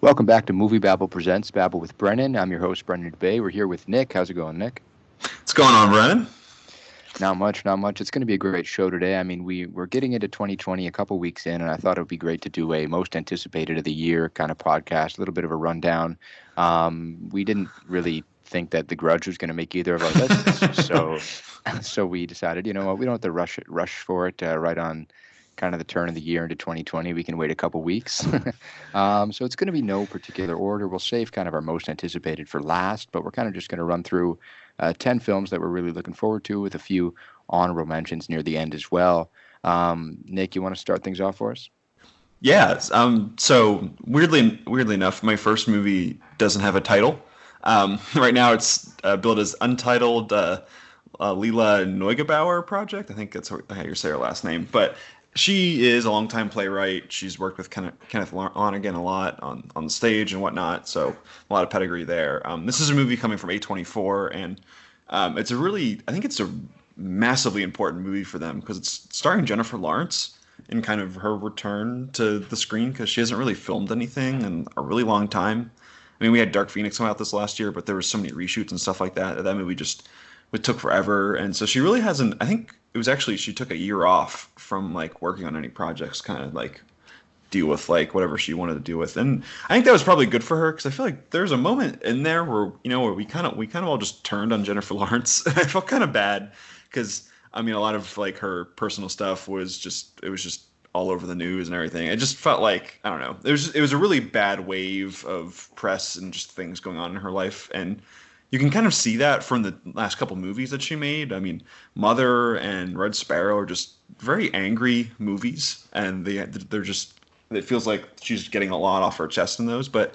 Welcome back to MovieBabble Presents Babble with Brennan. I'm your host, Brennan Dubé. We're here with Nick. How's it going, Nick? What's going on, Brennan? Not much, not much. It's going to be a great show today. I mean, we're getting into 2020 a couple weeks in, and I thought it would be great to do a most anticipated of the year kind of podcast, a little bit of a rundown. We didn't really think that The Grudge was going to make either of our lists, so we decided, you know what, we don't have to rush for it right on kind of the turn of the year into 2020. We can wait a couple weeks. So it's going to be no particular order. We'll save kind of our most anticipated for last, but we're kind of just going to run through 10 films that we're really looking forward to with a few honorable mentions near the end as well. Nick, you want to start things off for us? Yeah. So weirdly enough, my first movie doesn't have a title. Right now, it's billed as Untitled Lila Neugebauer Project. I think that's how you say her last name. But she is a longtime playwright. She's worked with Kenneth Lonergan a lot on the stage and whatnot. So a lot of pedigree there. This is a movie coming from A24, and I think it's a massively important movie for them because it's starring Jennifer Lawrence in kind of her return to the screen because she hasn't really filmed anything in a really long time. I mean, we had Dark Phoenix come out this last year, but there was so many reshoots and stuff like that. That movie it took forever, and so she really hasn't. I think it was actually she took a year off from like working on any projects, kind of like deal with like whatever she wanted to deal with, and I think that was probably good for her because I feel like there's a moment in there where where we kind of all just turned on Jennifer Lawrence. I felt kind of bad because I mean a lot of like her personal stuff was just all over the news and everything. It just felt like I don't know. It was a really bad wave of press and just things going on in her life, and you can kind of see that from the last couple movies that she made. I mean, Mother and Red Sparrow are just very angry movies, and they're just. It feels like she's getting a lot off her chest in those. But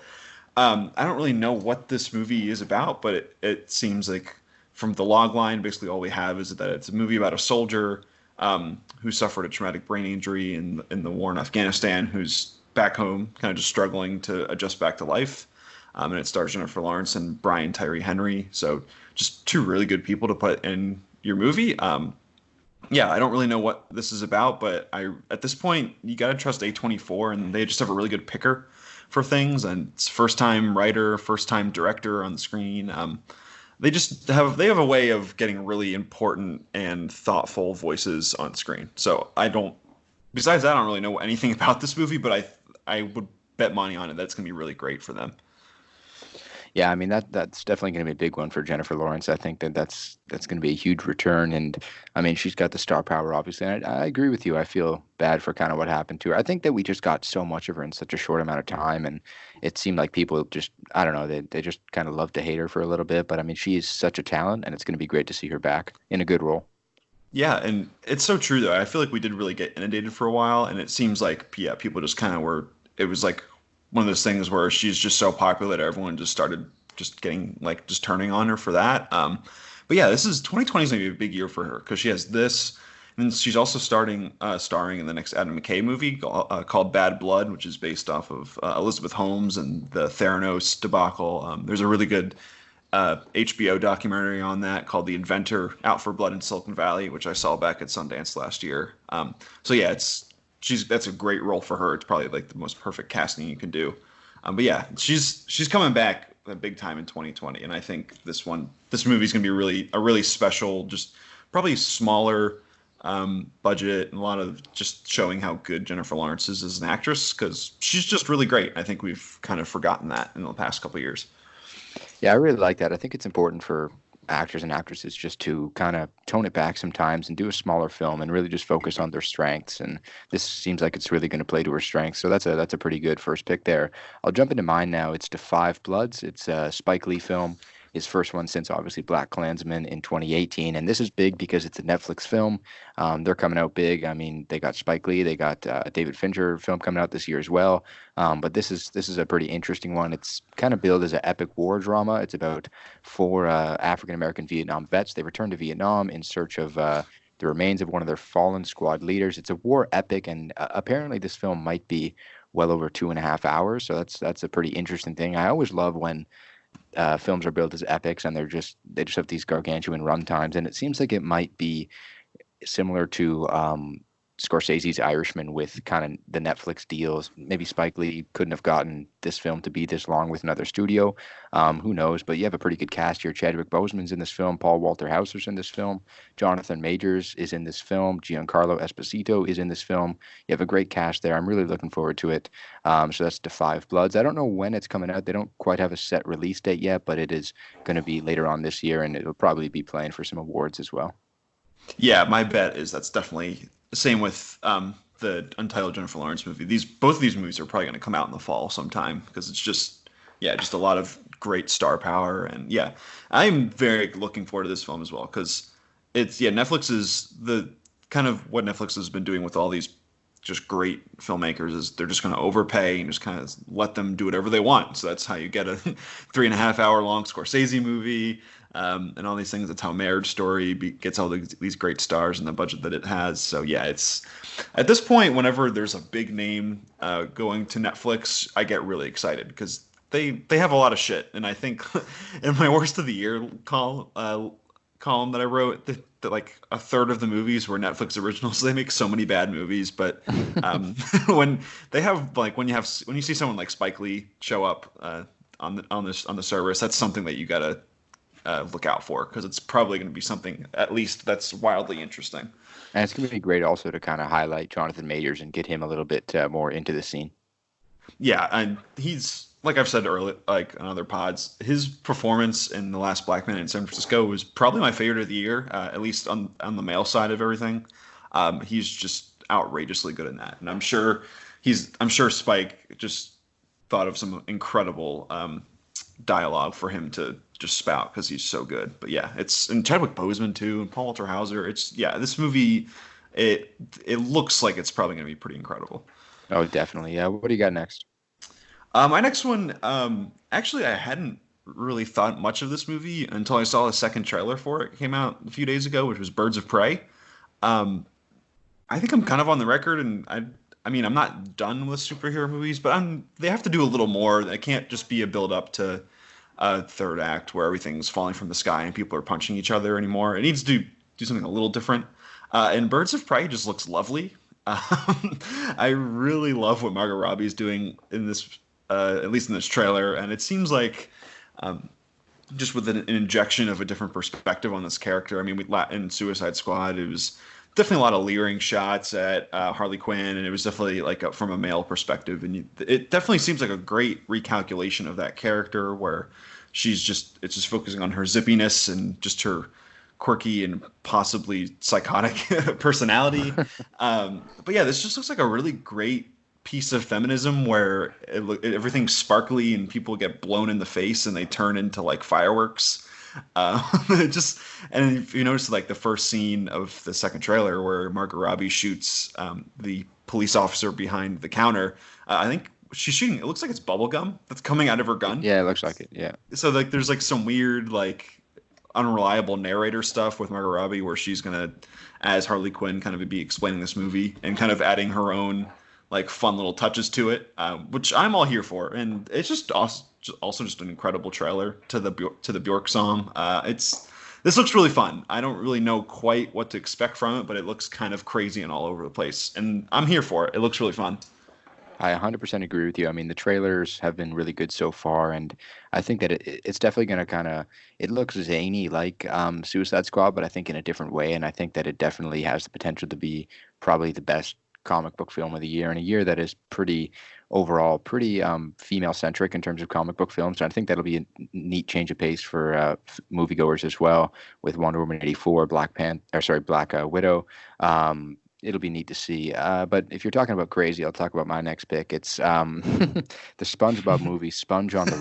I don't really know what this movie is about, but it seems like from the log line, basically all we have is that it's a movie about a soldier who suffered a traumatic brain injury in the war in Afghanistan, who's back home, kind of just struggling to adjust back to life. And it stars Jennifer Lawrence and Brian Tyree Henry. So just two really good people to put in your movie. Yeah, I don't really know what this is about, but at this point you got to trust A24, and they just have a really good picker for things. And it's first time writer, first time director on the screen. They have a way of getting really important and thoughtful voices on screen. So besides that, I don't really know anything about this movie, but I would bet money on it that it's gonna be really great for them. Yeah, I mean that's definitely going to be a big one for Jennifer Lawrence. I think that's going to be a huge return, and I mean she's got the star power, obviously. And I agree with you. I feel bad for kind of what happened to her. I think that we just got so much of her in such a short amount of time, and it seemed like people just I don't know they just kind of love to hate her for a little bit. But I mean she is such a talent, and it's going to be great to see her back in a good role. Yeah, and it's so true though. I feel like we did really get inundated for a while, and it seems like people just kind of were. It was like one of those things where she's just so popular that everyone just started just getting like just turning on her for that. But yeah, this is 2020 is gonna be a big year for her because she has this, and she's also starring in the next Adam McKay movie called Bad Blood, which is based off of Elizabeth Holmes and the Theranos debacle. There's a really good HBO documentary on that called The Inventor: Out for Blood in Silicon Valley, which I saw back at Sundance last year. So yeah, that's a great role for her. It's probably like the most perfect casting you can do. But yeah, she's coming back big time in 2020, and I think this movie is going to be a really special, just probably smaller budget, and a lot of just showing how good Jennifer Lawrence is as an actress because she's just really great. I think we've kind of forgotten that in the past couple of years. Yeah, I really like that. I think it's important for actors and actresses just to kind of tone it back sometimes and do a smaller film and really just focus on their strengths. And this seems like it's really going to play to her strengths. So that's a pretty good first pick there. I'll jump into mine now. It's To Five Bloods. It's a Spike Lee film. His first one since obviously Black Klansman in 2018, and this is big because it's a Netflix film. They're coming out big. I mean, they got Spike Lee, they got a David Fincher film coming out this year as well. But this is a pretty interesting one. It's kind of billed as an epic war drama. It's about four African American Vietnam vets. They returned to Vietnam in search of the remains of one of their fallen squad leaders. It's a war epic, and apparently this film might be well over 2.5 hours. So that's a pretty interesting thing. I always love when films are built as epics and they just have these gargantuan run times, and it seems like it might be similar to Scorsese's Irishman with kind of the Netflix deals. Maybe Spike Lee couldn't have gotten this film to be this long with another studio. Who knows? But you have a pretty good cast here. Chadwick Boseman's in this film. Paul Walter Hauser's in this film. Jonathan Majors is in this film. Giancarlo Esposito is in this film. You have a great cast there. I'm really looking forward to it. So that's The Five Bloods. I don't know when it's coming out. They don't quite have a set release date yet, but it is going to be later on this year, and it'll probably be playing for some awards as well. Yeah, my bet is that's definitely the same with the Untitled Jennifer Lawrence movie. Both of these movies are probably going to come out in the fall sometime because it's just a lot of great star power. And yeah, I'm very looking forward to this film as well because Netflix is the kind of what Netflix has been doing with all these just great filmmakers is they're just going to overpay and just kind of let them do whatever they want. So that's how you get a 3.5 hour long Scorsese movie. And all these things. That's how Marriage Story gets all these great stars and the budget that it has. So yeah, it's at this point, whenever there's a big name going to Netflix, I get really excited because they have a lot of shit. And I think in my worst of the year column that I wrote, that like a third of the movies were Netflix originals. They make so many bad movies, but when they have when you see someone like Spike Lee show up on the service, that's something that you gotta look out for because it's probably going to be something at least that's wildly interesting. And it's going to be great also to kind of highlight Jonathan Majors and get him a little bit more into the scene. Yeah, and he's like I've said earlier, like on other pods, his performance in The Last Black Man in San Francisco was probably my favorite of the year, at least on the male side of everything. He's just outrageously good in that, and I'm sure Spike just thought of some incredible dialogue for him to just spout because he's so good. But yeah, and Chadwick Boseman too, and Paul Walter Hauser. This movie, it looks like it's probably going to be pretty incredible. Oh, definitely. Yeah. What do you got next? My next one, actually, I hadn't really thought much of this movie until I saw the second trailer for it. It came out a few days ago, which was Birds of Prey. I think I'm kind of on the record, and I mean, I'm not done with superhero movies, but they have to do a little more. It can't just be a build up to a third act where everything's falling from the sky and people are punching each other anymore. It needs to do something a little different. And Birds of Prey just looks lovely. I really love what Margot Robbie is doing in this, at least in this trailer. And it seems like just with an injection of a different perspective on this character. I mean, in Suicide Squad, it was definitely a lot of leering shots at Harley Quinn, and it was definitely like from a male perspective. And it definitely seems like a great recalculation of that character where it's just focusing on her zippiness and just her quirky and possibly psychotic personality. But yeah, this just looks like a really great piece of feminism where everything's sparkly and people get blown in the face and they turn into like fireworks. And if you notice like the first scene of the second trailer where Margot Robbie shoots the police officer behind the counter, I think she's shooting, it looks like it's bubble gum that's coming out of her gun. Yeah, it looks like it. Yeah. So like there's like some weird like unreliable narrator stuff with Margot Robbie where she's gonna, as Harley Quinn, kind of be explaining this movie and kind of adding her own like fun little touches to it, which I'm all here for. And it's just also just an incredible trailer to the Bjork song. This looks really fun. I don't really know quite what to expect from it, but it looks kind of crazy and all over the place. And I'm here for it. It looks really fun. I 100% agree with you. I mean, the trailers have been really good so far, and I think that it's definitely going to it looks zany like Suicide Squad, but I think in a different way. And I think that it definitely has the potential to be probably the best comic book film of the year, in a year that is overall pretty female centric in terms of comic book films. And I think that'll be a neat change of pace for moviegoers as well, with Wonder Woman 84, Black Widow. It'll be neat to see. But if you're talking about crazy, I'll talk about my next pick. It's the SpongeBob movie, Sponge on the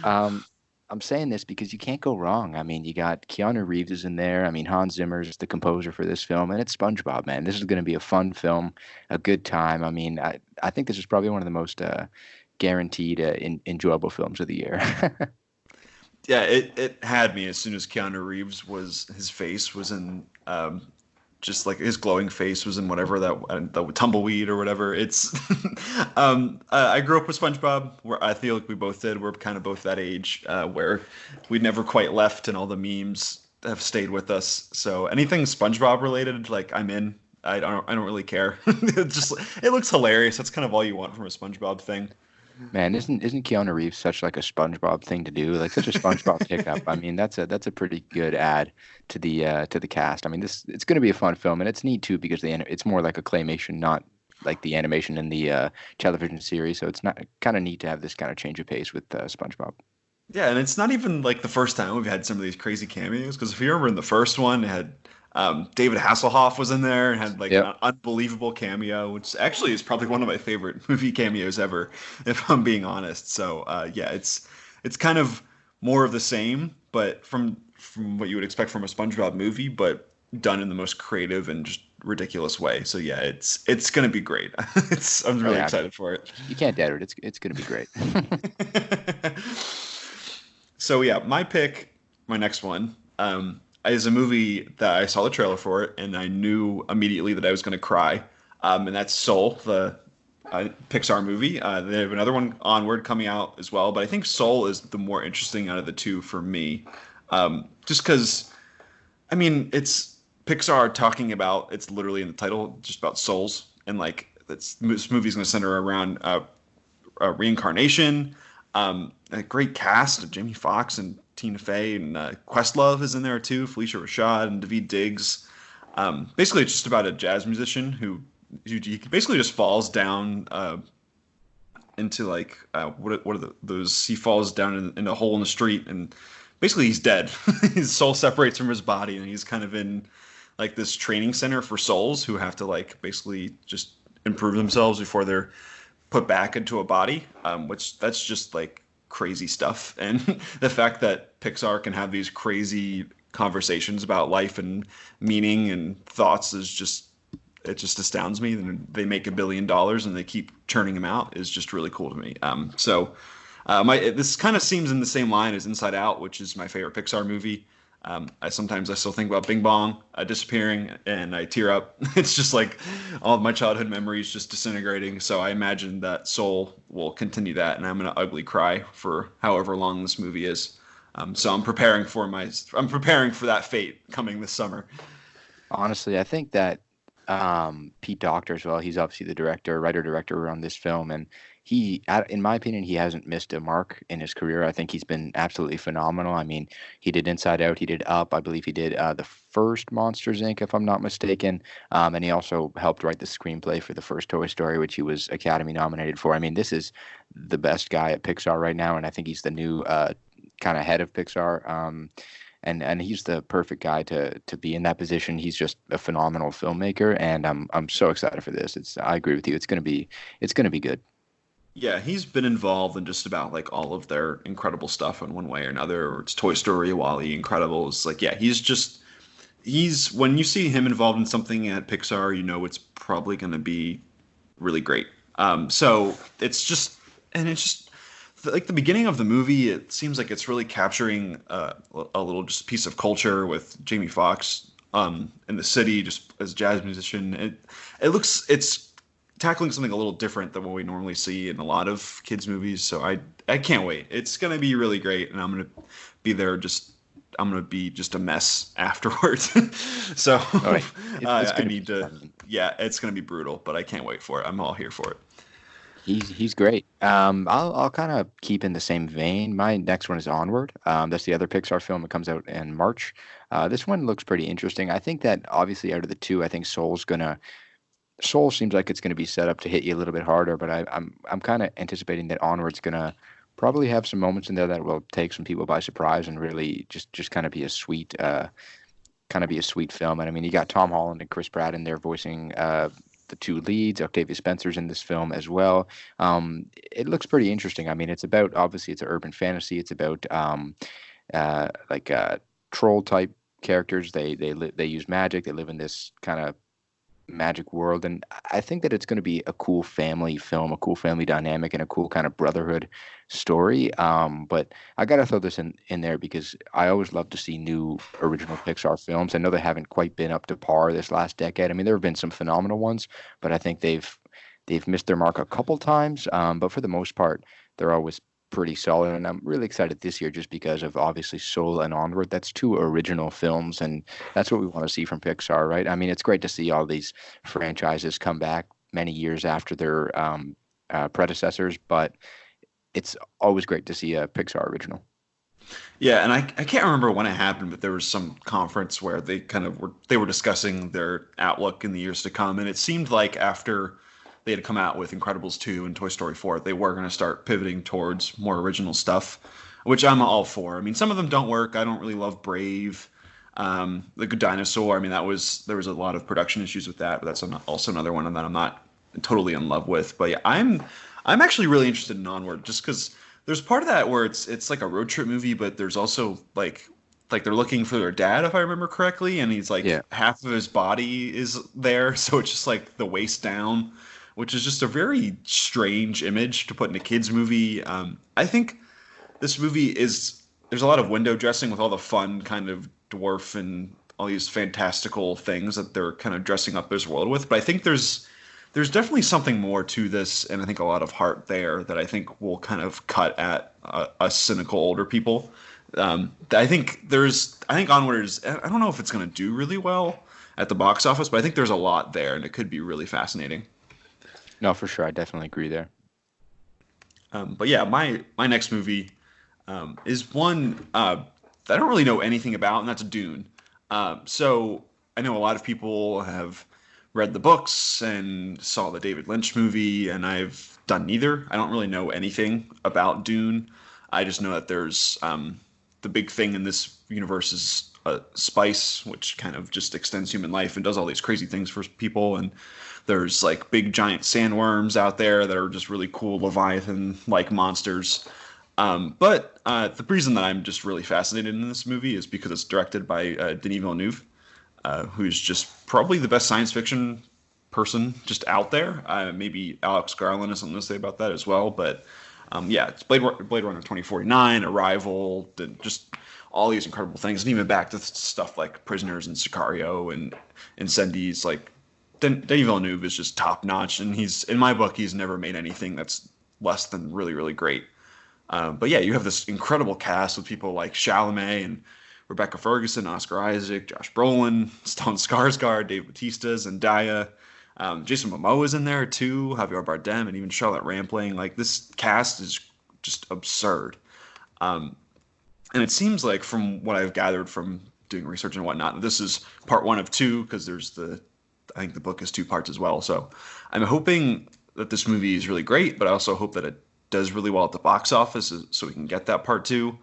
Run. I'm saying this because you can't go wrong. I mean, you got Keanu Reeves is in there. I mean, Hans Zimmer is the composer for this film, and it's SpongeBob, man. This is going to be a fun film, a good time. I mean, I think this is probably one of the most guaranteed enjoyable films of the year. Yeah, it had me as soon as Keanu Reeves his face was in just like his glowing face was in whatever the tumbleweed or whatever. It's I grew up with SpongeBob, where I feel like we both did. We're kind of both that age where we never quite left, and all the memes have stayed with us. So anything SpongeBob related, like I'm in. I don't really care. It looks hilarious. That's kind of all you want from a SpongeBob thing. Man, isn't Keanu Reeves such like a SpongeBob thing to do? Like such a SpongeBob pickup. I mean, that's a pretty good add to the cast. I mean, this it's going to be a fun film, and it's neat too because it's more like a claymation, not like the animation in the television series. So it's not kind of neat to have this kind of change of pace with SpongeBob. Yeah, and it's not even like the first time we've had some of these crazy cameos. Because if you remember in the first one, it had David Hasselhoff was in there and had like Yep. an unbelievable cameo, which actually is probably one of my favorite movie cameos ever, if I'm being honest. So yeah, it's kind of more of the same, but from what you would expect from a SpongeBob movie, but done in the most creative and just ridiculous way. So yeah, it's gonna be great. I'm Oh really yeah, excited for it. you can't doubt it. It's going to be great. So yeah, my next one, is a movie that I saw the trailer for it, and I knew immediately that I was going to cry. And that's Soul, the Pixar movie. They have another one, Onward, coming out as well, but I think Soul is the more interesting out of the two for me. Just because, I mean, it's Pixar talking about, it's literally in the title, just about souls, and like this movie's going to center around reincarnation. A great cast of Jamie Foxx and Tina Fey, and Questlove is in there too, Felicia Rashad and Daveed Diggs. Basically, it's just about a jazz musician who he basically just falls down into like what are those? He falls down in a hole in the street, and basically he's dead. His soul separates from his body, and he's kind of in like this training center for souls who have to like basically just improve themselves before they're put back into a body, which that's just like crazy stuff. And the fact that Pixar can have these crazy conversations about life and meaning and thoughts is just, it just astounds me. And they make $1 billion and they keep churning them out is just really cool to me. This kind of seems in the same line as Inside Out, which is my favorite Pixar movie. I still think about Bing Bong disappearing, and I tear up. It's just like all of my childhood memories just disintegrating. So I imagine that Soul will continue that, and I'm gonna ugly cry for however long this movie is. So I'm preparing for that fate coming this summer. Honestly, I think that Pete Docter as well. He's obviously the writer director on this film, and in my opinion, he hasn't missed a mark in his career. I think he's been absolutely phenomenal. I mean, he did Inside Out, he did Up, I believe he did the first Monsters Inc., if I'm not mistaken, and he also helped write the screenplay for the first Toy Story, which he was Academy nominated for. I mean, this is the best guy at Pixar right now, and I think he's the new kind of head of Pixar. And he's the perfect guy to be in that position. He's just a phenomenal filmmaker, and I'm so excited for this. I agree with you. It's gonna be good. Yeah, he's been involved in just about like all of their incredible stuff in one way or another. Or it's Toy Story, Wall-E, Incredibles. Like, yeah, he's when you see him involved in something at Pixar, you know it's probably going to be really great. So it's just like the beginning of the movie. It seems like it's really capturing a little just piece of culture with Jamie Foxx in the city, just as a jazz musician. It's tackling something a little different than what we normally see in a lot of kids movies. So I can't wait. It's gonna be really great, and I'm gonna be just a mess afterwards. So All right, it's I gonna be need to. fun. Yeah, it's gonna be brutal, but I can't wait for it. I'm all here for it. He's great. I'll kind of keep in the same vein. My next one is Onward. That's the other Pixar film. It comes out in March. This one looks pretty interesting. I think that obviously out of the two, I think Soul seems like it's gonna be set up to hit you a little bit harder, but I'm kind of anticipating that Onward's gonna probably have some moments in there that will take some people by surprise and really just kind of be a sweet film. And I mean, you got Tom Holland and Chris Pratt in there voicing the two leads. Octavia Spencer's in this film as well. It looks pretty interesting. I mean, obviously it's an urban fantasy. It's about like troll type characters. They use magic. They live in this kind of magic world, and I think that it's going to be a cool family film, a cool family dynamic, and a cool kind of brotherhood story. But I gotta throw this in there because I always love to see new original Pixar films. I know they haven't quite been up to par this last decade. I mean, there have been some phenomenal ones, but I think they've missed their mark a couple times. But for the most part, they're always pretty solid, and I'm really excited this year just because of obviously Soul and Onward. That's two original films, and that's what we want to see from Pixar, right? I mean, it's great to see all these franchises come back many years after their predecessors, but it's always great to see a Pixar original. Yeah, and I can't remember when it happened, but there was some conference where they were discussing their outlook in the years to come, and it seemed like after they had come out with Incredibles 2 and Toy Story 4, they were going to start pivoting towards more original stuff, which I'm all for. I mean, some of them don't work. I don't really love Brave. The Good Dinosaur. I mean, there was a lot of production issues with that, but that's also another one that I'm not totally in love with. But yeah, I'm actually really interested in Onward just because there's part of that where it's like a road trip movie, but there's also like they're looking for their dad, if I remember correctly, and he's like Yeah. half of his body is there, so it's just like the waist down, which is just a very strange image to put in a kids movie. I think this movie is there's a lot of window dressing with all the fun kind of dwarf and all these fantastical things that they're kind of dressing up this world with, but I think there's definitely something more to this, and I think a lot of heart there that I think will kind of cut at us cynical older people. I think Onward is. I don't know if it's going to do really well at the box office, but I think there's a lot there, and it could be really fascinating. No, for sure. I definitely agree there. But yeah, my next movie is one that I don't really know anything about, and that's Dune. So I know a lot of people have read the books and saw the David Lynch movie, and I've done neither. I don't really know anything about Dune. I just know that there's the big thing in this universe is spice, which kind of just extends human life and does all these crazy things for people. And there's like big giant sandworms out there that are just really cool Leviathan-like monsters. But the reason that I'm just really fascinated in this movie is because it's directed by Denis Villeneuve, who's just probably the best science fiction person just out there. Maybe Alex Garland has something to say about that as well. But yeah, it's Blade Runner 2049, Arrival, just all these incredible things, and even back to stuff like Prisoners and Sicario and Incendies. Like Denis Villeneuve is just top notch, and he's in my book he's never made anything that's less than really really great. But yeah, you have this incredible cast with people like Chalamet and Rebecca Ferguson, Oscar Isaac, Josh Brolin, Stellan Skarsgård, Dave Bautista, Zendaya. Jason Momoa is in there too, Javier Bardem, and even Charlotte Rampling. Like this cast is just absurd. And it seems like, from what I've gathered from doing research and whatnot, this is part one of two because I think the book is two parts as well. So I'm hoping that this movie is really great, but I also hope that it does really well at the box office so we can get that part two.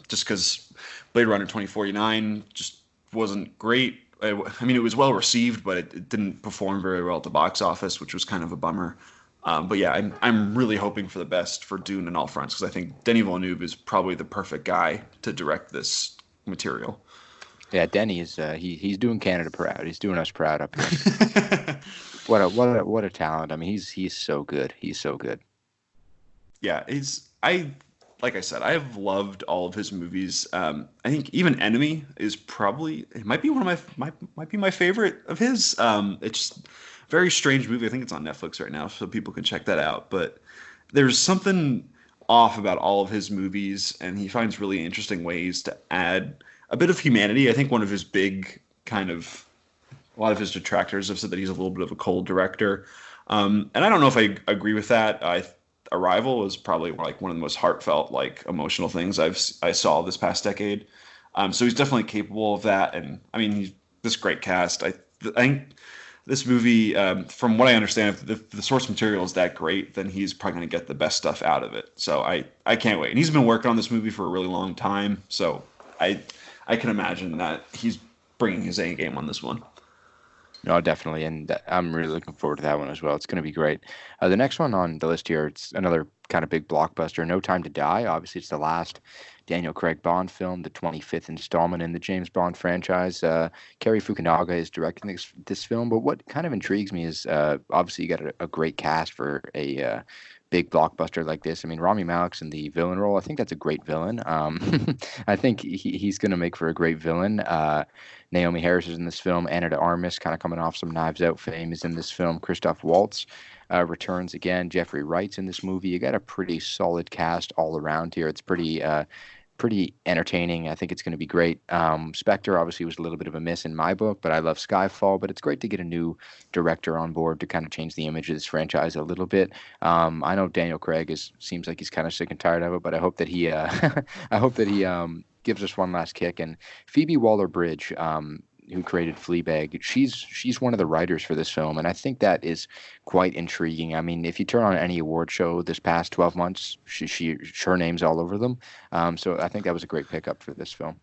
Just because Blade Runner 2049 just wasn't great. I mean, it was well received, but it didn't perform very well at the box office, which was kind of a bummer. But yeah, I'm really hoping for the best for Dune on all fronts because I think Denis Villeneuve is probably the perfect guy to direct this material. Yeah, Denny is he's doing Canada proud. He's doing us proud up here. What a talent. I mean, he's so good. He's so good. Yeah, like I said, I've loved all of his movies. I think even Enemy is probably it might be one of might be my favorite of his. It's just a very strange movie. I think it's on Netflix right now, so people can check that out. But there's something off about all of his movies, and he finds really interesting ways to add a bit of humanity. I think one of his big kind of a lot of his detractors have said that he's a little bit of a cold director, and I don't know if I agree with that. Arrival is probably like one of the most heartfelt, like emotional things I saw this past decade. So he's definitely capable of that, and I mean, he's this great cast. I think this movie, from what I understand, if the source material is that great, then he's probably going to get the best stuff out of it. So I can't wait. And he's been working on this movie for a really long time, so I can imagine that he's bringing his A game on this one. No, definitely, and I'm really looking forward to that one as well. It's going to be great. The next one on the list here, it's another kind of big blockbuster, No Time to Die. Obviously, it's the last Daniel Craig Bond film, the 25th installment in the James Bond franchise. Cary Fukunaga is directing this film, but what kind of intrigues me is obviously you got a great cast for a big blockbuster like this. I mean, Rami Malek's in the villain role. I think that's a great villain. I think he's going to make for a great villain. Naomi Harris is in this film. Anna de Armas, kind of coming off some Knives Out fame, is in this film. Christoph Waltz. returns again. Jeffrey Wright's in this movie. You got a pretty solid cast all around here. It's pretty entertaining. I think it's going to be great. Spectre obviously was a little bit of a miss in my book, but I love Skyfall. But it's great to get a new director on board to kind of change the image of this franchise a little bit. I know Daniel Craig seems like he's kind of sick and tired of it, but I hope that he I hope that he gives us one last kick. And Phoebe Waller-Bridge, who created Fleabag, she's one of the writers for this film, and I think that is quite intriguing. I mean, if you turn on any award show this past 12 months, her name's all over them. So I think that was a great pickup for this film.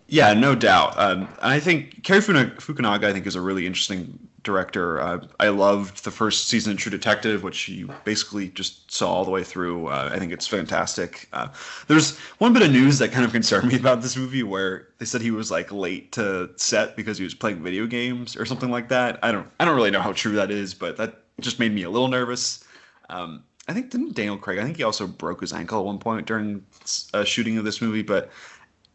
Yeah, no doubt. I think Cary Fukunaga, I think, is a really interesting director. I loved the first season of True Detective, which you basically just saw all the way through. I think it's fantastic. There's one bit of news that kind of concerned me about this movie, where they said he was like late to set because he was playing video games or something like that. I don't really know how true that is, but that just made me a little nervous. I think didn't Daniel Craig, I think he also broke his ankle at one point during shooting of this movie, but.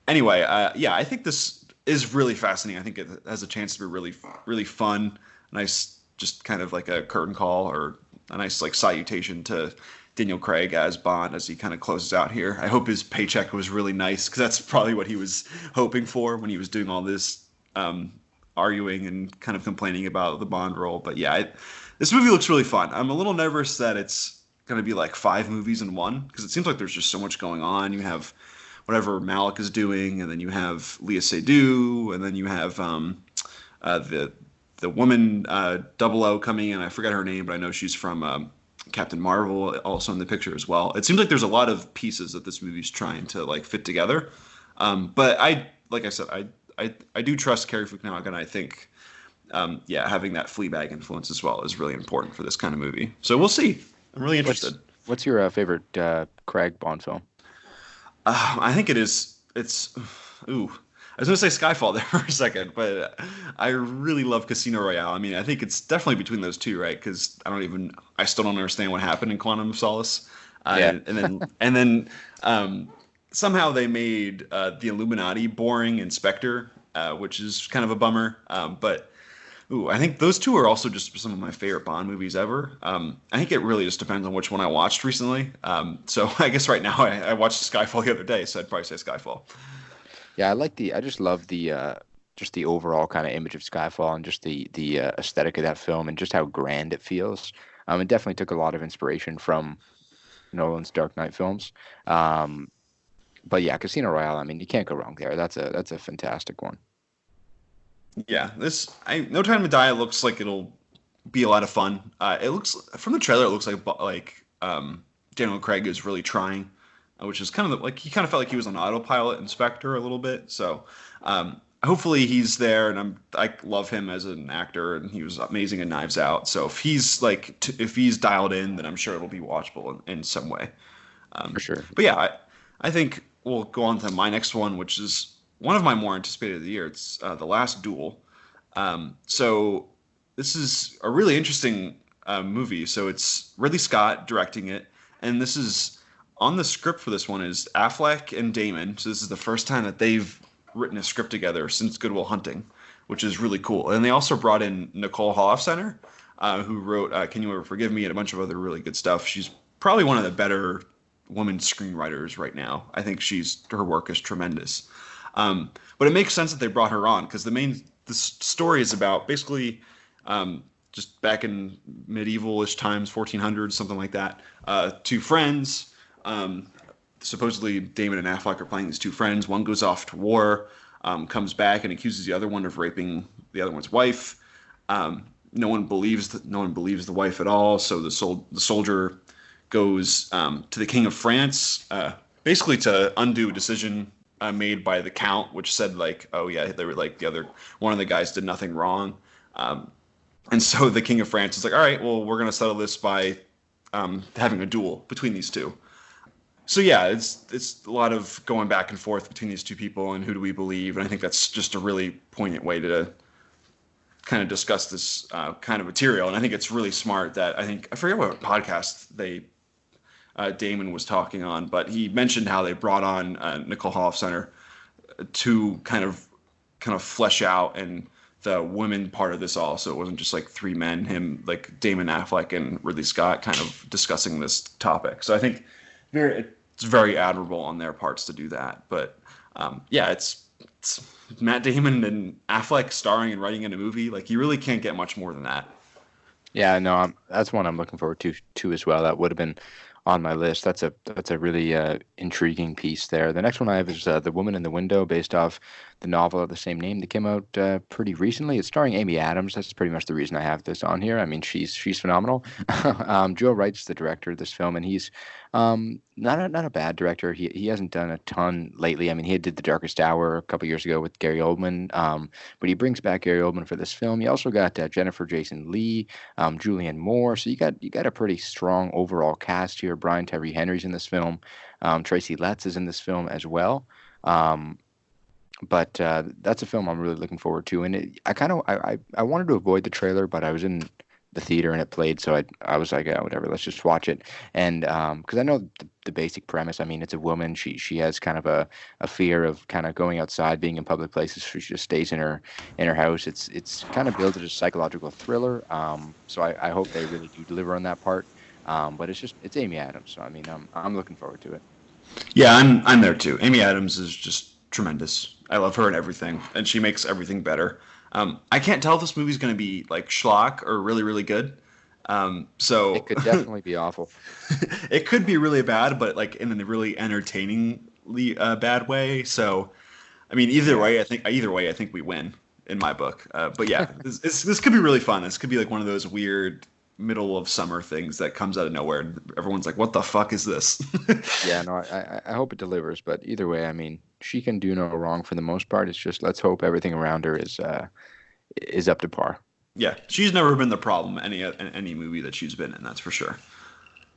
Anyway, yeah, I think this is really fascinating. I think it has a chance to be really, really fun. Nice, just kind of like a curtain call or a nice like salutation to Daniel Craig as Bond as he kind of closes out here. I hope his paycheck was really nice because that's probably what he was hoping for when he was doing all this arguing and kind of complaining about the Bond role. But yeah, this movie looks really fun. I'm a little nervous that it's going to be like 5 movies in one because it seems like there's just so much going on. You have whatever Malik is doing, and then you have Léa Seydoux, and then you have the woman 00 coming in. I forget her name, but I know she's from Captain Marvel, also in the picture as well. It seems like there's a lot of pieces that this movie's trying to like fit together. But like I said, I do trust Cary Fukunaga, and I think having that Fleabag influence as well is really important for this kind of movie. So we'll see. I'm really interested. What's your favorite Craig Bond film? I think it's ooh. I was gonna say Skyfall there for a second, but I really love Casino Royale. I mean, I think it's definitely between those two, right? Because I still don't understand what happened in Quantum of Solace. Yeah. And then somehow they made the Illuminati boring in Spectre, which is kind of a bummer. But I think those two are also just some of my favorite Bond movies ever. I think it really just depends on which one I watched recently. So I guess right now I watched Skyfall the other day, so I'd probably say Skyfall. Yeah, I just love just the overall kind of image of Skyfall and just the aesthetic of that film and just how grand it feels. It definitely took a lot of inspiration from Nolan's Dark Knight films. But yeah, Casino Royale, I mean, you can't go wrong there. That's a fantastic one. Yeah, No Time to Die looks like it'll be a lot of fun. It looks from the trailer, it looks like Daniel Craig is really trying, which is kind of like he kind of felt like he was on autopilot in Spectre a little bit. So hopefully he's there, and I love him as an actor, and he was amazing in Knives Out. So if he's if he's dialed in, then I'm sure it'll be watchable in some way. For sure. But yeah, I think we'll go on to my next one, which is one of my more anticipated of the year. It's The Last Duel. So this is a really interesting movie. So it's Ridley Scott directing it, and this is on the script for this one is Affleck and Damon. So this is the first time that they've written a script together since Good Will Hunting, which is really cool. And they also brought in Nicole Holofcener, who wrote Can You Ever Forgive Me and a bunch of other really good stuff. She's probably one of the better women screenwriters right now. I think her work is tremendous. But it makes sense that they brought her on because the story is about basically just back in medieval-ish times, 1400s, something like that. 2 friends, supposedly Damon and Affleck are playing these 2 friends. One goes off to war, comes back and accuses the other one of raping the other one's wife. No one believes the wife at all. So the soldier goes to the King of France, basically to undo a decision made by the Count, which said like, oh yeah, they were like one of the guys did nothing wrong. And so the King of France is like, all right, well, we're going to settle this by having a duel between these two. So yeah, it's a lot of going back and forth between these 2 people and who do we believe. And I think that's just a really poignant way to kind of discuss this kind of material. And I think it's really smart that I forget what podcast Damon was talking on, but he mentioned how they brought on Nicole Holofcener to kind of flesh out and the women part of this also. It wasn't just like three men, him like Damon Affleck and Ridley Scott kind of discussing this topic. So I think it's very admirable on their parts to do that. But yeah, it's Matt Damon and Affleck starring and writing in a movie. Like you really can't get much more than that. Yeah, no, that's one I'm looking forward to as well. That would have been on my list. That's a really intriguing piece there. The next one I have is The Woman in the Window, based off the novel of the same name that came out pretty recently. It's starring Amy Adams. That's pretty much the reason I have this on here. I mean, she's phenomenal. Joe Wright's the director of this film, and he's not a bad director. He hasn't done a ton lately. I mean, he did The Darkest Hour a couple years ago with Gary Oldman, but he brings back Gary Oldman for this film. You also got Jennifer Jason Leigh, Julianne Moore. So you got a pretty strong overall cast here. Brian Tyree Henry's in this film. Tracy Letts is in this film as well. But that's a film I'm really looking forward to. And I wanted to avoid the trailer, but I was in the theater and it played, so I was like, yeah, whatever, let's just watch it. And because I know the basic premise. I mean, it's a woman. She has kind of a fear of kind of going outside, being in public places. So she just stays in her house. It's kind of built as a psychological thriller. So I hope they really do deliver on that part. But it's Amy Adams. So I mean, I'm looking forward to it. Yeah, I'm there too. Amy Adams is just tremendous. I love her and everything, and she makes everything better. I can't tell if this movie's going to be like schlock or really, really good. So It could definitely be awful. it could be really bad, but like in a really entertainingly bad way. So, I mean, either way, I think we win in my book. But yeah, this could be really fun. This could be like one of those weird middle of summer things that comes out of nowhere, and everyone's like, "What the fuck is this?" Yeah, no, I hope it delivers. But either way, I mean, she can do no wrong for the most part. It's just let's hope everything around her is up to par. Yeah, she's never been the problem in any movie that she's been in. That's for sure.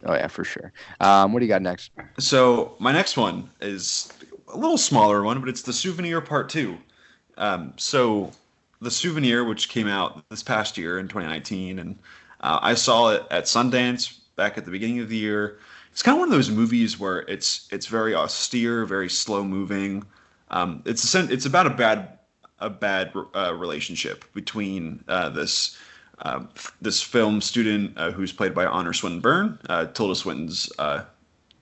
Oh yeah, for sure. What do you got next? So my next one is a little smaller one, but it's The Souvenir Part Two. So The Souvenir, which came out this past year in 2019, and I saw it at Sundance back at the beginning of the year. It's kind of one of those movies where it's very austere, very slow moving. It's about a bad relationship between this film student who's played by Honor Swinton Byrne, Tilda Swinton's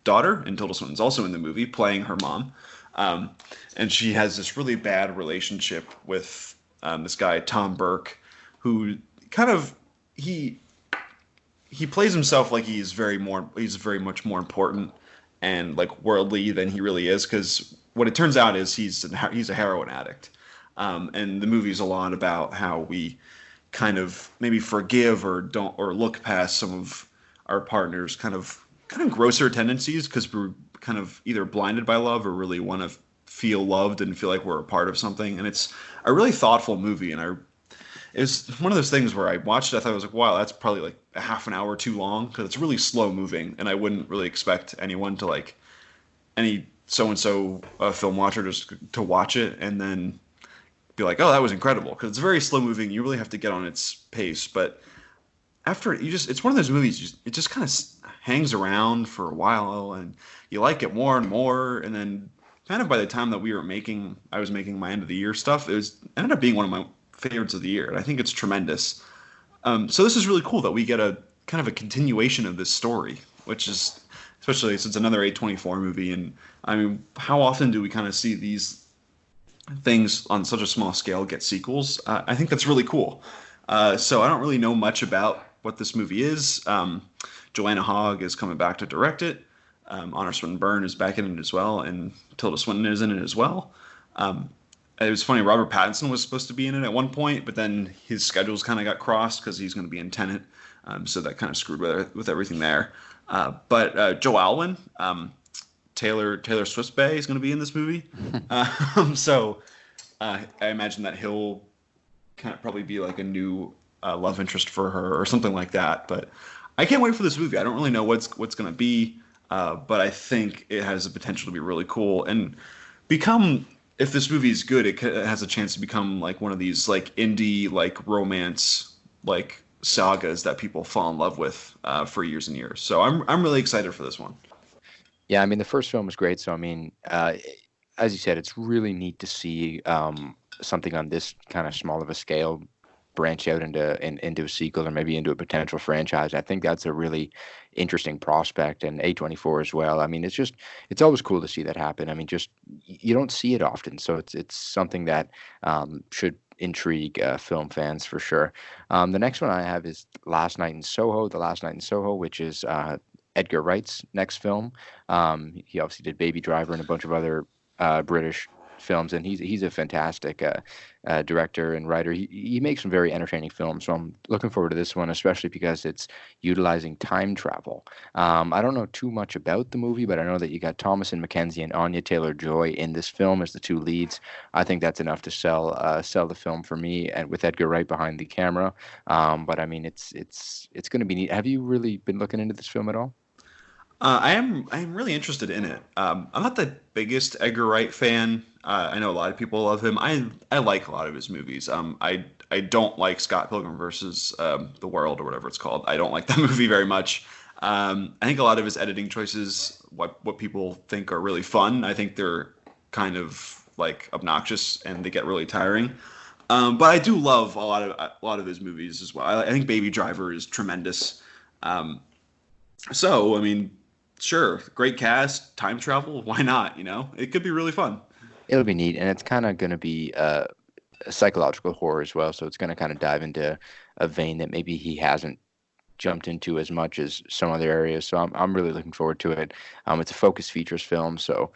daughter, and Tilda Swinton's also in the movie playing her mom. And she has this really bad relationship with this guy Tom Burke, who kind of he plays himself like he's very much more important and like worldly than he really is, because what it turns out is he's a heroin addict. And the movie's a lot about how we kind of maybe forgive or don't or look past some of our partner's kind of grosser tendencies because we're kind of either blinded by love or really want to feel loved and feel like we're a part of something. And it's a really thoughtful movie, and it was one of those things where I watched it, I thought I was like, wow, that's probably like a half an hour too long because it's really slow moving, and I wouldn't really expect anyone to like any so-and-so film watcher just to watch it and then be like, oh, that was incredible, because it's very slow moving. You really have to get on its pace, but after it's one of those movies, it just kind of hangs around for a while, and you like it more and more, and then kind of by the time that I was making my end of the year stuff, ended up being one of my favorites of the year, and I think it's tremendous. So this is really cool that we get a kind of a continuation of this story, which is, especially since another A24 movie, and I mean, how often do we kind of see these things on such a small scale get sequels? I think that's really cool. So I don't really know much about what this movie is. Joanna Hogg is coming back to direct it. Honor Swinton Byrne is back in it as well, and Tilda Swinton is in it as well. It was funny, Robert Pattinson was supposed to be in it at one point, but then his schedules kind of got crossed because he's going to be in Tenet, so that kind of screwed with everything there. But Joe Alwyn, Taylor Swift's Bay, is going to be in this movie. So I imagine that he'll kind of probably be like a new love interest for her or something like that. But I can't wait for this movie. I don't really know what's going to be, but I think it has the potential to be really cool and become. If this movie is good, it has a chance to become like one of these like indie like romance like sagas that people fall in love with for years and years. So I'm really excited for this one. Yeah, I mean, the first film was great. So I mean, as you said, it's really neat to see something on this kind of small of a scale branch out into a sequel or maybe into a potential franchise. I think that's a really interesting prospect, and A24 as well. I mean, it's always cool to see that happen. I mean, just you don't see it often, so it's something that should intrigue film fans for sure. The next one I have is Last Night in Soho, The Last Night in Soho, which is Edgar Wright's next film. He obviously did Baby Driver and a bunch of other British films, and he's a fantastic director and writer. He makes some very entertaining films, so I'm looking forward to this one, especially because it's utilizing time travel. I don't know too much about the movie, but I know that you got Thomasin McKenzie and Anya Taylor-Joy in this film as the two leads. I think that's enough to sell the film for me, and with Edgar Wright behind the camera. But I mean, it's going to be neat. Have you really been looking into this film at all? I am really interested in it. I'm not the biggest Edgar Wright fan. I know a lot of people love him. I like a lot of his movies. I don't like Scott Pilgrim versus the World or whatever it's called. I don't like that movie very much. I think a lot of his editing choices, what people think are really fun, I think they're kind of like obnoxious and they get really tiring. But I do love a lot of his movies as well. I think Baby Driver is tremendous. Um, so I mean, sure, great cast, time travel, why not? It could be really fun. It'll be neat, and it's kind of going to be a psychological horror as well. So it's going to kind of dive into a vein that maybe he hasn't jumped into as much as some other areas. So I'm really looking forward to it. It's a focus features film, so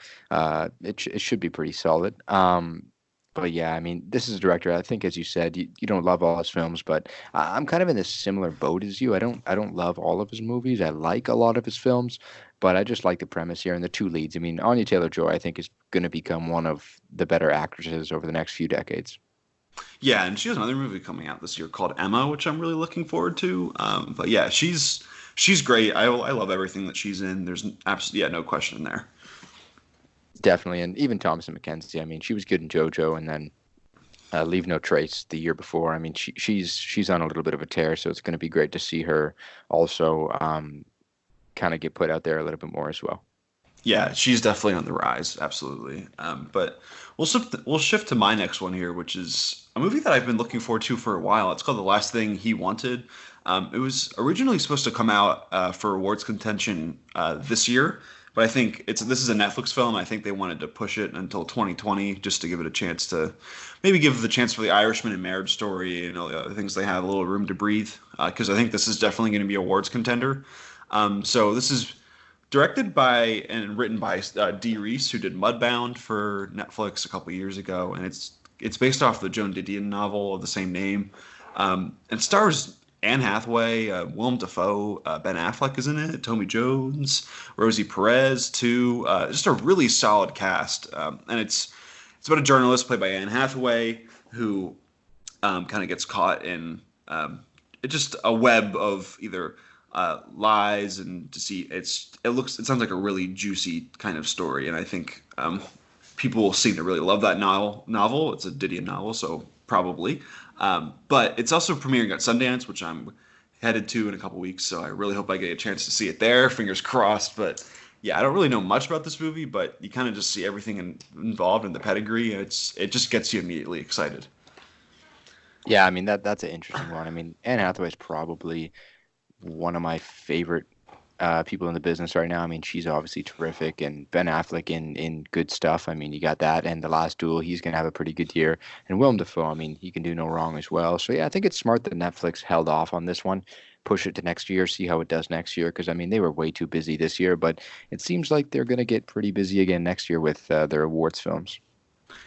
it should be pretty solid. But yeah, I mean, this is a director. I think, as you said, you don't love all his films, but I'm kind of in this similar boat as you. I don't love all of his movies. I like a lot of his films, but I just like the premise here and the two leads. I mean, Anya Taylor-Joy, I think, is going to become one of the better actresses over the next few decades. Yeah, and she has another movie coming out this year called Emma, which I'm really looking forward to. But yeah, she's great. I love everything that she's in. There's absolutely, yeah, no question there. Definitely, and even Thomasin McKenzie. I mean, she was good in JoJo, and then Leave No Trace the year before. I mean, she's on a little bit of a tear, so it's going to be great to see her also kind of get put out there a little bit more as well. Yeah, she's definitely on the rise, absolutely. But we'll shift to my next one here, which is a movie that I've been looking forward to for a while. It's called The Last Thing He Wanted. It was originally supposed to come out for awards contention this year, but I think this is a Netflix film. I think they wanted to push it until 2020 just to give it a chance to maybe give the chance for The Irishman and Marriage Story and all the other things they have a little room to breathe, because I think this is definitely going to be a awards contender. So this is directed by and written by Dee Reese, who did Mudbound for Netflix a couple years ago, and it's based off the Joan Didion novel of the same name, and stars Anne Hathaway, Willem Dafoe, Ben Affleck is in it, Tommy Jones, Rosie Perez too. Just a really solid cast, and it's about a journalist played by Anne Hathaway who kind of gets caught in it's just a web of either lies and deceit. It sounds like a really juicy kind of story, and I think people seem to really love that novel. It's a Didion novel, so probably. But it's also premiering at Sundance, which I'm headed to in a couple weeks, so I really hope I get a chance to see it there. Fingers crossed. But yeah, I don't really know much about this movie, but you kind of just see everything involved in the pedigree, and it just gets you immediately excited. Yeah, I mean that's an interesting one. I mean, Anne Hathaway is probably one of my favorite people in the business right now. I mean, she's obviously terrific, and Ben Affleck in good stuff. I mean, you got that, and The Last Duel. He's gonna have a pretty good year, and Willem Dafoe. I mean, he can do no wrong as well. So yeah, I think it's smart that Netflix held off on this one, push it to next year, see how it does next year. Because I mean, they were way too busy this year, but it seems like they're gonna get pretty busy again next year with their awards films.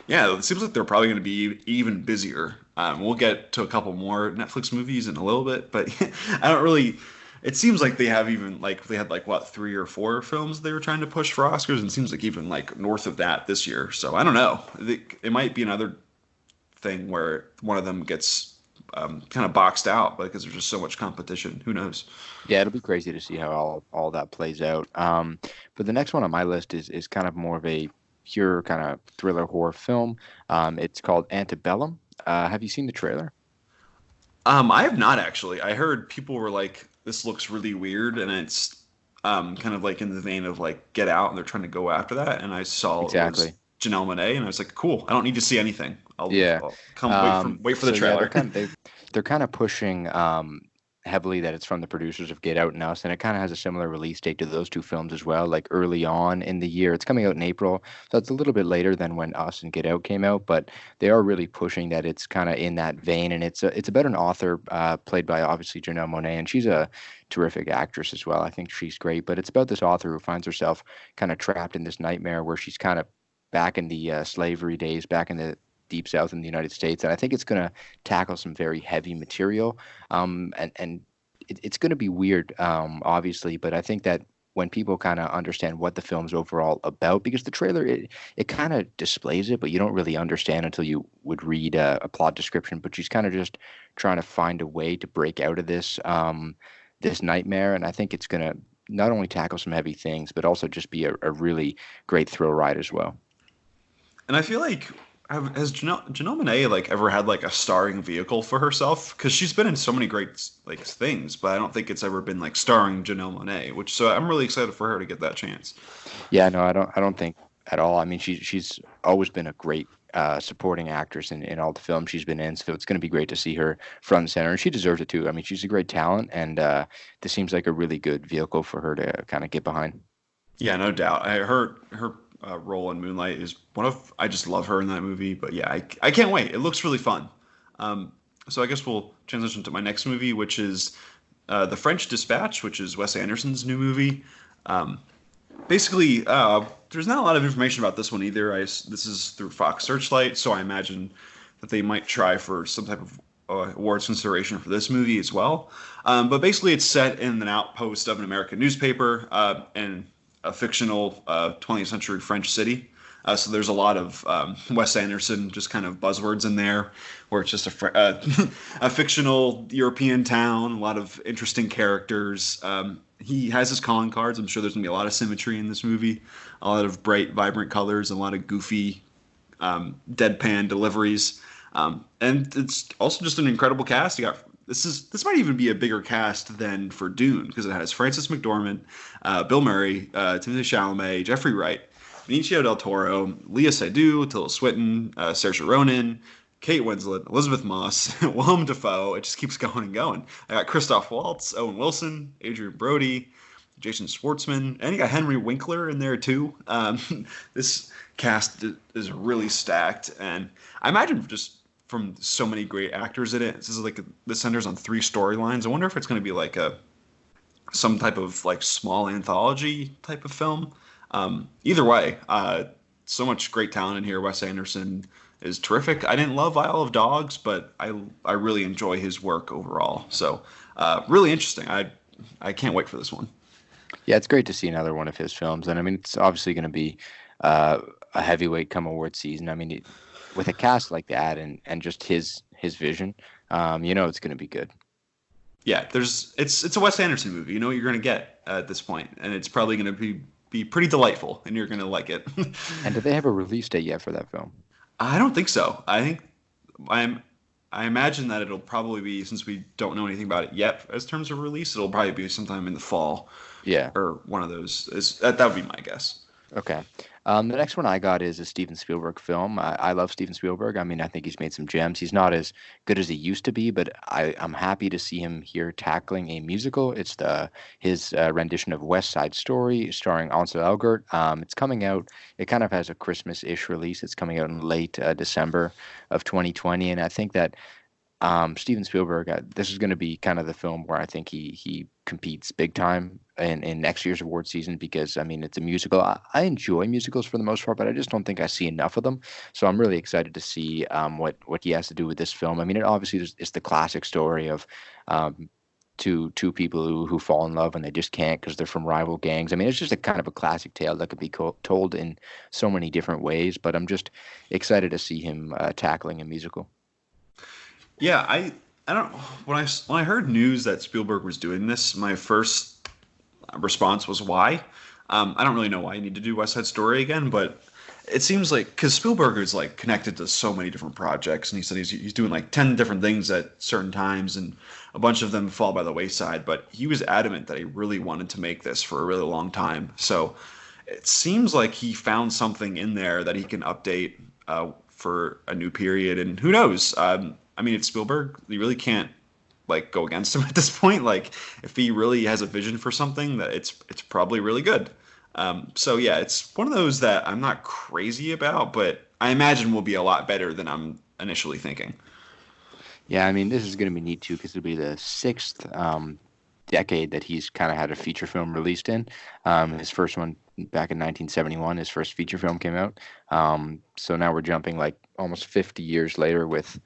Yeah, it seems like they're probably going to be even busier. We'll get to a couple more Netflix movies in a little bit, but I don't really. It seems like they have even like they had like what 3 or 4 films they were trying to push for Oscars, and it seems like even like north of that this year. So I don't know. It might be another thing where one of them gets kind of boxed out because there's just so much competition. Who knows? Yeah, it'll be crazy to see how all that plays out. But the next one on my list is kind of more of a pure kind of thriller horror film. It's called Antebellum. Have you seen the trailer? I have not actually. I heard people were like, "This looks really weird," and it's kind of like in the vein of like Get Out, and they're trying to go after that. And I saw it was Exactly. Janelle Monáe, and I was like, "Cool. I don't need to see anything. Yeah. I'll come wait for the So yeah, trailer. they're kind of pushing heavily that it's from the producers of Get Out and Us, and it kind of has a similar release date to those two films as well, like early on in the year. It's coming out in April, so it's a little bit later than when Us and Get Out came out, but they are really pushing that it's kind of in that vein, and it's about an author played by obviously Janelle Monáe, and she's a terrific actress as well. I think she's great, but it's about this author who finds herself kind of trapped in this nightmare where she's kind of back in the slavery days, back in the deep south in the United States, and I think it's going to tackle some very heavy material, and it's going to be weird, obviously, but I think that when people kind of understand what the film's overall about, because the trailer it kind of displays it, but you don't really understand until you would read a plot description. But she's kind of just trying to find a way to break out of this nightmare, and I think it's going to not only tackle some heavy things, but also just be a really great thrill ride as well. And I feel like has Janelle Monáe like ever had like a starring vehicle for herself? Because she's been in so many great like things, but I don't think it's ever been like starring Janelle Monáe. Which so I'm really excited for her to get that chance. Yeah, no, I don't think at all. I mean, she's always been a great supporting actress in all the films she's been in, so it's going to be great to see her front and center, and she deserves it too. I mean, she's a great talent, and this seems like a really good vehicle for her to kind of get behind. Yeah, no doubt. Her role in Moonlight is one of I just love her in that movie. But yeah, I can't wait. It looks really fun. So I guess we'll transition to my next movie, which is The French Dispatch, which is Wes Anderson's new movie. Basically, there's not a lot of information about this one either. This is through Fox Searchlight, so I imagine that they might try for some type of awards consideration for this movie as well. But basically, it's set in an outpost of an American newspaper and a fictional 20th century French city. So there's a lot of Wes Anderson just kind of buzzwords in there, where it's just a fictional European town, a lot of interesting characters. He has his calling cards. I'm sure there's gonna be a lot of symmetry in this movie, a lot of bright, vibrant colors, and a lot of goofy, deadpan deliveries. And it's also just an incredible cast. You got this might even be a bigger cast than for Dune because it has Frances McDormand, Bill Murray, Timothée Chalamet, Jeffrey Wright, Benicio del Toro, Leah Seydoux, Tilda Swinton, Saoirse Ronan, Kate Winslet, Elizabeth Moss, Willem Dafoe. It just keeps going and going. I got Christoph Waltz, Owen Wilson, Adrian Brody, Jason Schwartzman, and you got Henry Winkler in there too. This cast is really stacked, and I imagine just from so many great actors in it. This is like this centers on 3 storylines. I wonder if it's going to be like some type of like small anthology type of film. Either way, so much great talent in here. Wes Anderson is terrific. I didn't love Isle of Dogs, but I really enjoy his work overall. So really interesting. I can't wait for this one. Yeah, it's great to see another one of his films, and I mean, it's obviously going to be a heavyweight come award season. I mean, with a cast like that and just his vision, it's going to be good. Yeah, it's a Wes Anderson movie. You know what you're going to get at this point, and it's probably going to be pretty delightful, and you're going to like it. And do they have a release date yet for that film? I don't think so. I imagine that it'll probably be, since we don't know anything about it yet as terms of release, it'll probably be sometime in the fall. Yeah. Or one of those. That would be my guess. Okay. The next one I got is a Steven Spielberg film. I love Steven Spielberg. I mean, I think he's made some gems. He's not as good as he used to be, but I'm happy to see him here tackling a musical. It's his rendition of West Side Story, starring Ansel Elgort. It's coming out. It kind of has a Christmas-ish release. It's coming out in late December of 2020, and I think that Steven Spielberg, this is going to be kind of the film where I think he competes big time in next year's award season because, I mean, it's a musical. I enjoy musicals for the most part, but I just don't think I see enough of them. So I'm really excited to see what he has to do with this film. I mean, it obviously is the classic story of two people who fall in love and they just can't because they're from rival gangs. I mean, it's just a kind of a classic tale that could be told in so many different ways, but I'm just excited to see him tackling a musical. Yeah, I don't when I heard news that Spielberg was doing this, my first response was why. I don't really know why you need to do West Side Story again, but it seems like because Spielberg is like connected to so many different projects, and he said he's doing like 10 different things at certain times, and a bunch of them fall by the wayside. But he was adamant that he really wanted to make this for a really long time. So it seems like he found something in there that he can update for a new period, and who knows? I mean, it's Spielberg. You really can't like go against him at this point. Like if he really has a vision for something, that it's probably really good. So yeah, it's one of those that I'm not crazy about, but I imagine will be a lot better than I'm initially thinking. Yeah, I mean, this is going to be neat too because it'll be the sixth decade that he's kind of had a feature film released in. His first one back in 1971, his first feature film came out. So now we're jumping like almost 50 years later with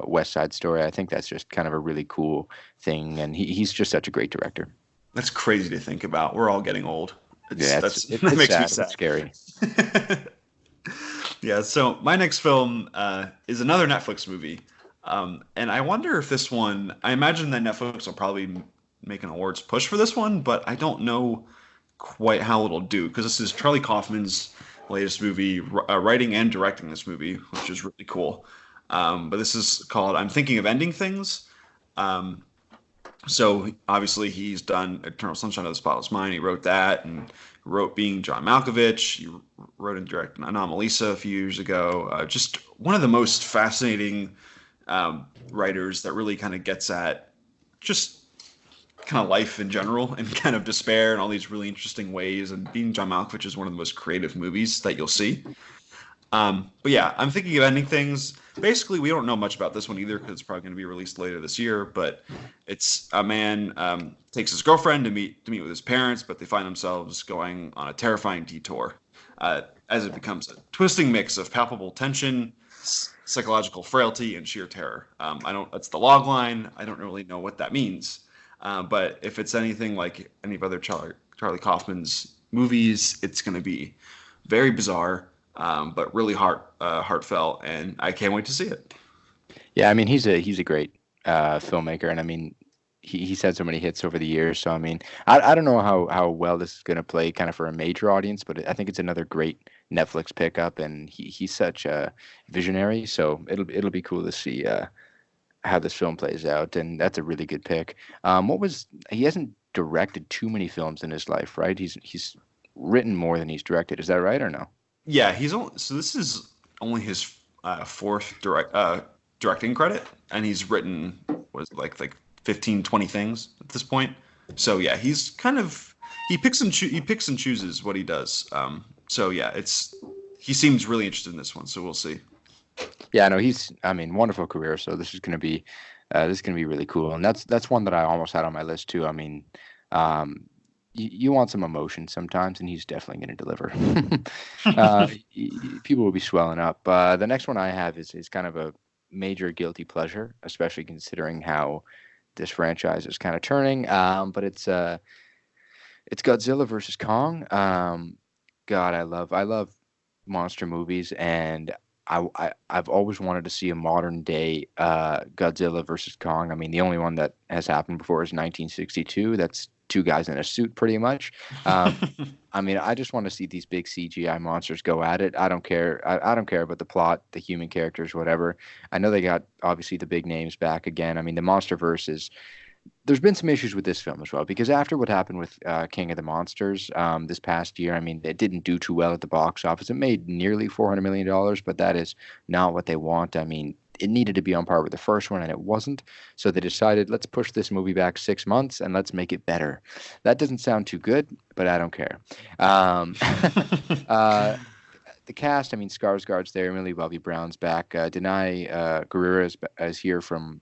West Side Story. I think that's just kind of a really cool thing, and he's just such a great director. That's crazy to think about. We're all getting old. Yeah, That it's makes me sad. It's sad. scary. Yeah, so my next film is another Netflix movie. And I wonder if this one, I imagine that Netflix will probably make an awards push for this one, but I don't know quite how it'll do because this is Charlie Kaufman's latest movie, writing and directing this movie, which is really cool. But this is called I'm Thinking of Ending Things. Um, so obviously he's done Eternal Sunshine of the Spotless Mind. He wrote that and wrote Being John Malkovich. He wrote and directed Anomalisa a few years ago. Just one of the most fascinating writers that really kind of gets at just kind of life in general and kind of despair in all these really interesting ways. And Being John Malkovich is one of the most creative movies that you'll see. But yeah, I'm Thinking of Ending Things. Basically, we don't know much about this one either because it's probably going to be released later this year. But it's a man takes his girlfriend to meet with his parents, but they find themselves going on a terrifying detour as it becomes a twisting mix of palpable tension, psychological frailty, and sheer terror. I don't. That's the log line. I don't really know what that means. But if it's anything like any of other Charlie Kaufman's movies, it's going to be very bizarre, but really heartfelt, and I can't wait to see it. Yeah, I mean, he's a great filmmaker, and I mean, he's had so many hits over the years. So I mean, I don't know how well this is going to play kind of for a major audience, but I think it's another great Netflix pickup, and he's such a visionary. So it'll be cool to see how this film plays out, and that's a really good pick. He hasn't directed too many films in his life, right? He's written more than he's directed. Is that right or no? Yeah, so this is only his fourth directing credit, and he's written was like 15, 20 things at this point. So yeah, he's kind of he picks and chooses what he does. So yeah, he seems really interested in this one. So we'll see. Yeah, no, I mean, wonderful career. So this is gonna be really cool, and that's one that I almost had on my list too. I mean, you want some emotion sometimes, and he's definitely going to deliver. People will be swelling up. The next one I have is kind of a major guilty pleasure, especially considering how this franchise is kind of turning. But it's Godzilla versus Kong. God, I love monster movies, and I've always wanted to see a modern day Godzilla versus Kong. I mean, the only one that has happened before is 1962. That's two guys in a suit, pretty much. Um, I mean, I just want to see these big CGI monsters go at it. I don't care. I don't care about the plot, the human characters, whatever. I know they got obviously the big names back again. I mean, the MonsterVerse is. There's been some issues with this film as well because after what happened with King of the Monsters this past year, I mean, it didn't do too well at the box office. It made nearly $400 million, but that is not what they want. I mean, it needed to be on par with the first one, and it wasn't. So they decided, let's push this movie back 6 months and let's make it better. That doesn't sound too good, but I don't care. Um, the cast, I mean, Skarsgård's there, Millie Bobby Brown's back. Denai Guerrero is here from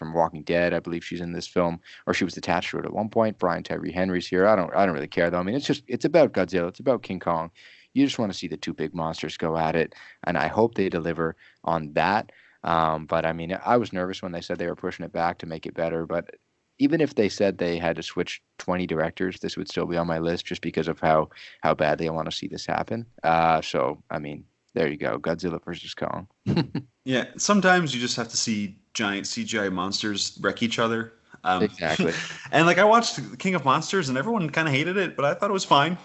Walking Dead. I believe she's in this film, or she was attached to it at one point. Brian Tyree Henry's here. I don't really care though. I mean, it's about Godzilla. It's about King Kong. You just want to see the two big monsters go at it, and I hope they deliver on that. But I mean, I was nervous when they said they were pushing it back to make it better. But even if they said they had to switch 20 directors, this would still be on my list just because of how badly I want to see this happen. So I mean, there you go, Godzilla versus Kong. Yeah, sometimes you just have to see giant CGI monsters wreck each other. Exactly. And like I watched King of Monsters, and everyone kind of hated it, but I thought it was fine.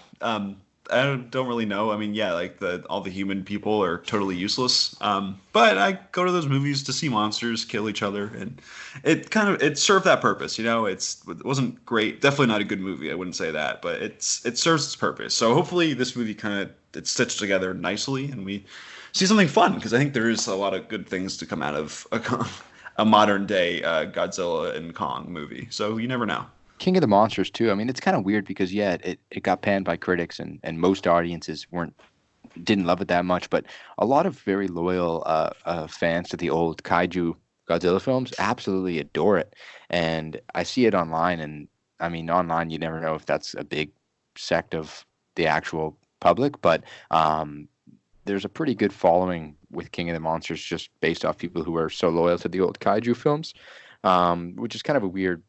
I don't really know. I mean, yeah, like all the human people are totally useless. But I go to those movies to see monsters kill each other, and it served that purpose. You know, it wasn't great. Definitely not a good movie. I wouldn't say that, but it serves its purpose. So hopefully this movie it's stitched together nicely, and we see something fun because I think there is a lot of good things to come out of a modern day Godzilla and Kong movie. So you never know. King of the Monsters too. I mean, it's kind of weird because yeah, it got panned by critics and most audiences weren't didn't love it that much, but a lot of very loyal fans to the old kaiju Godzilla films absolutely adore it. And I see it online, and I mean, online you never know if that's a big sect of the actual public, but there's a pretty good following with King of the Monsters just based off people who are so loyal to the old kaiju films, which is kind of a weird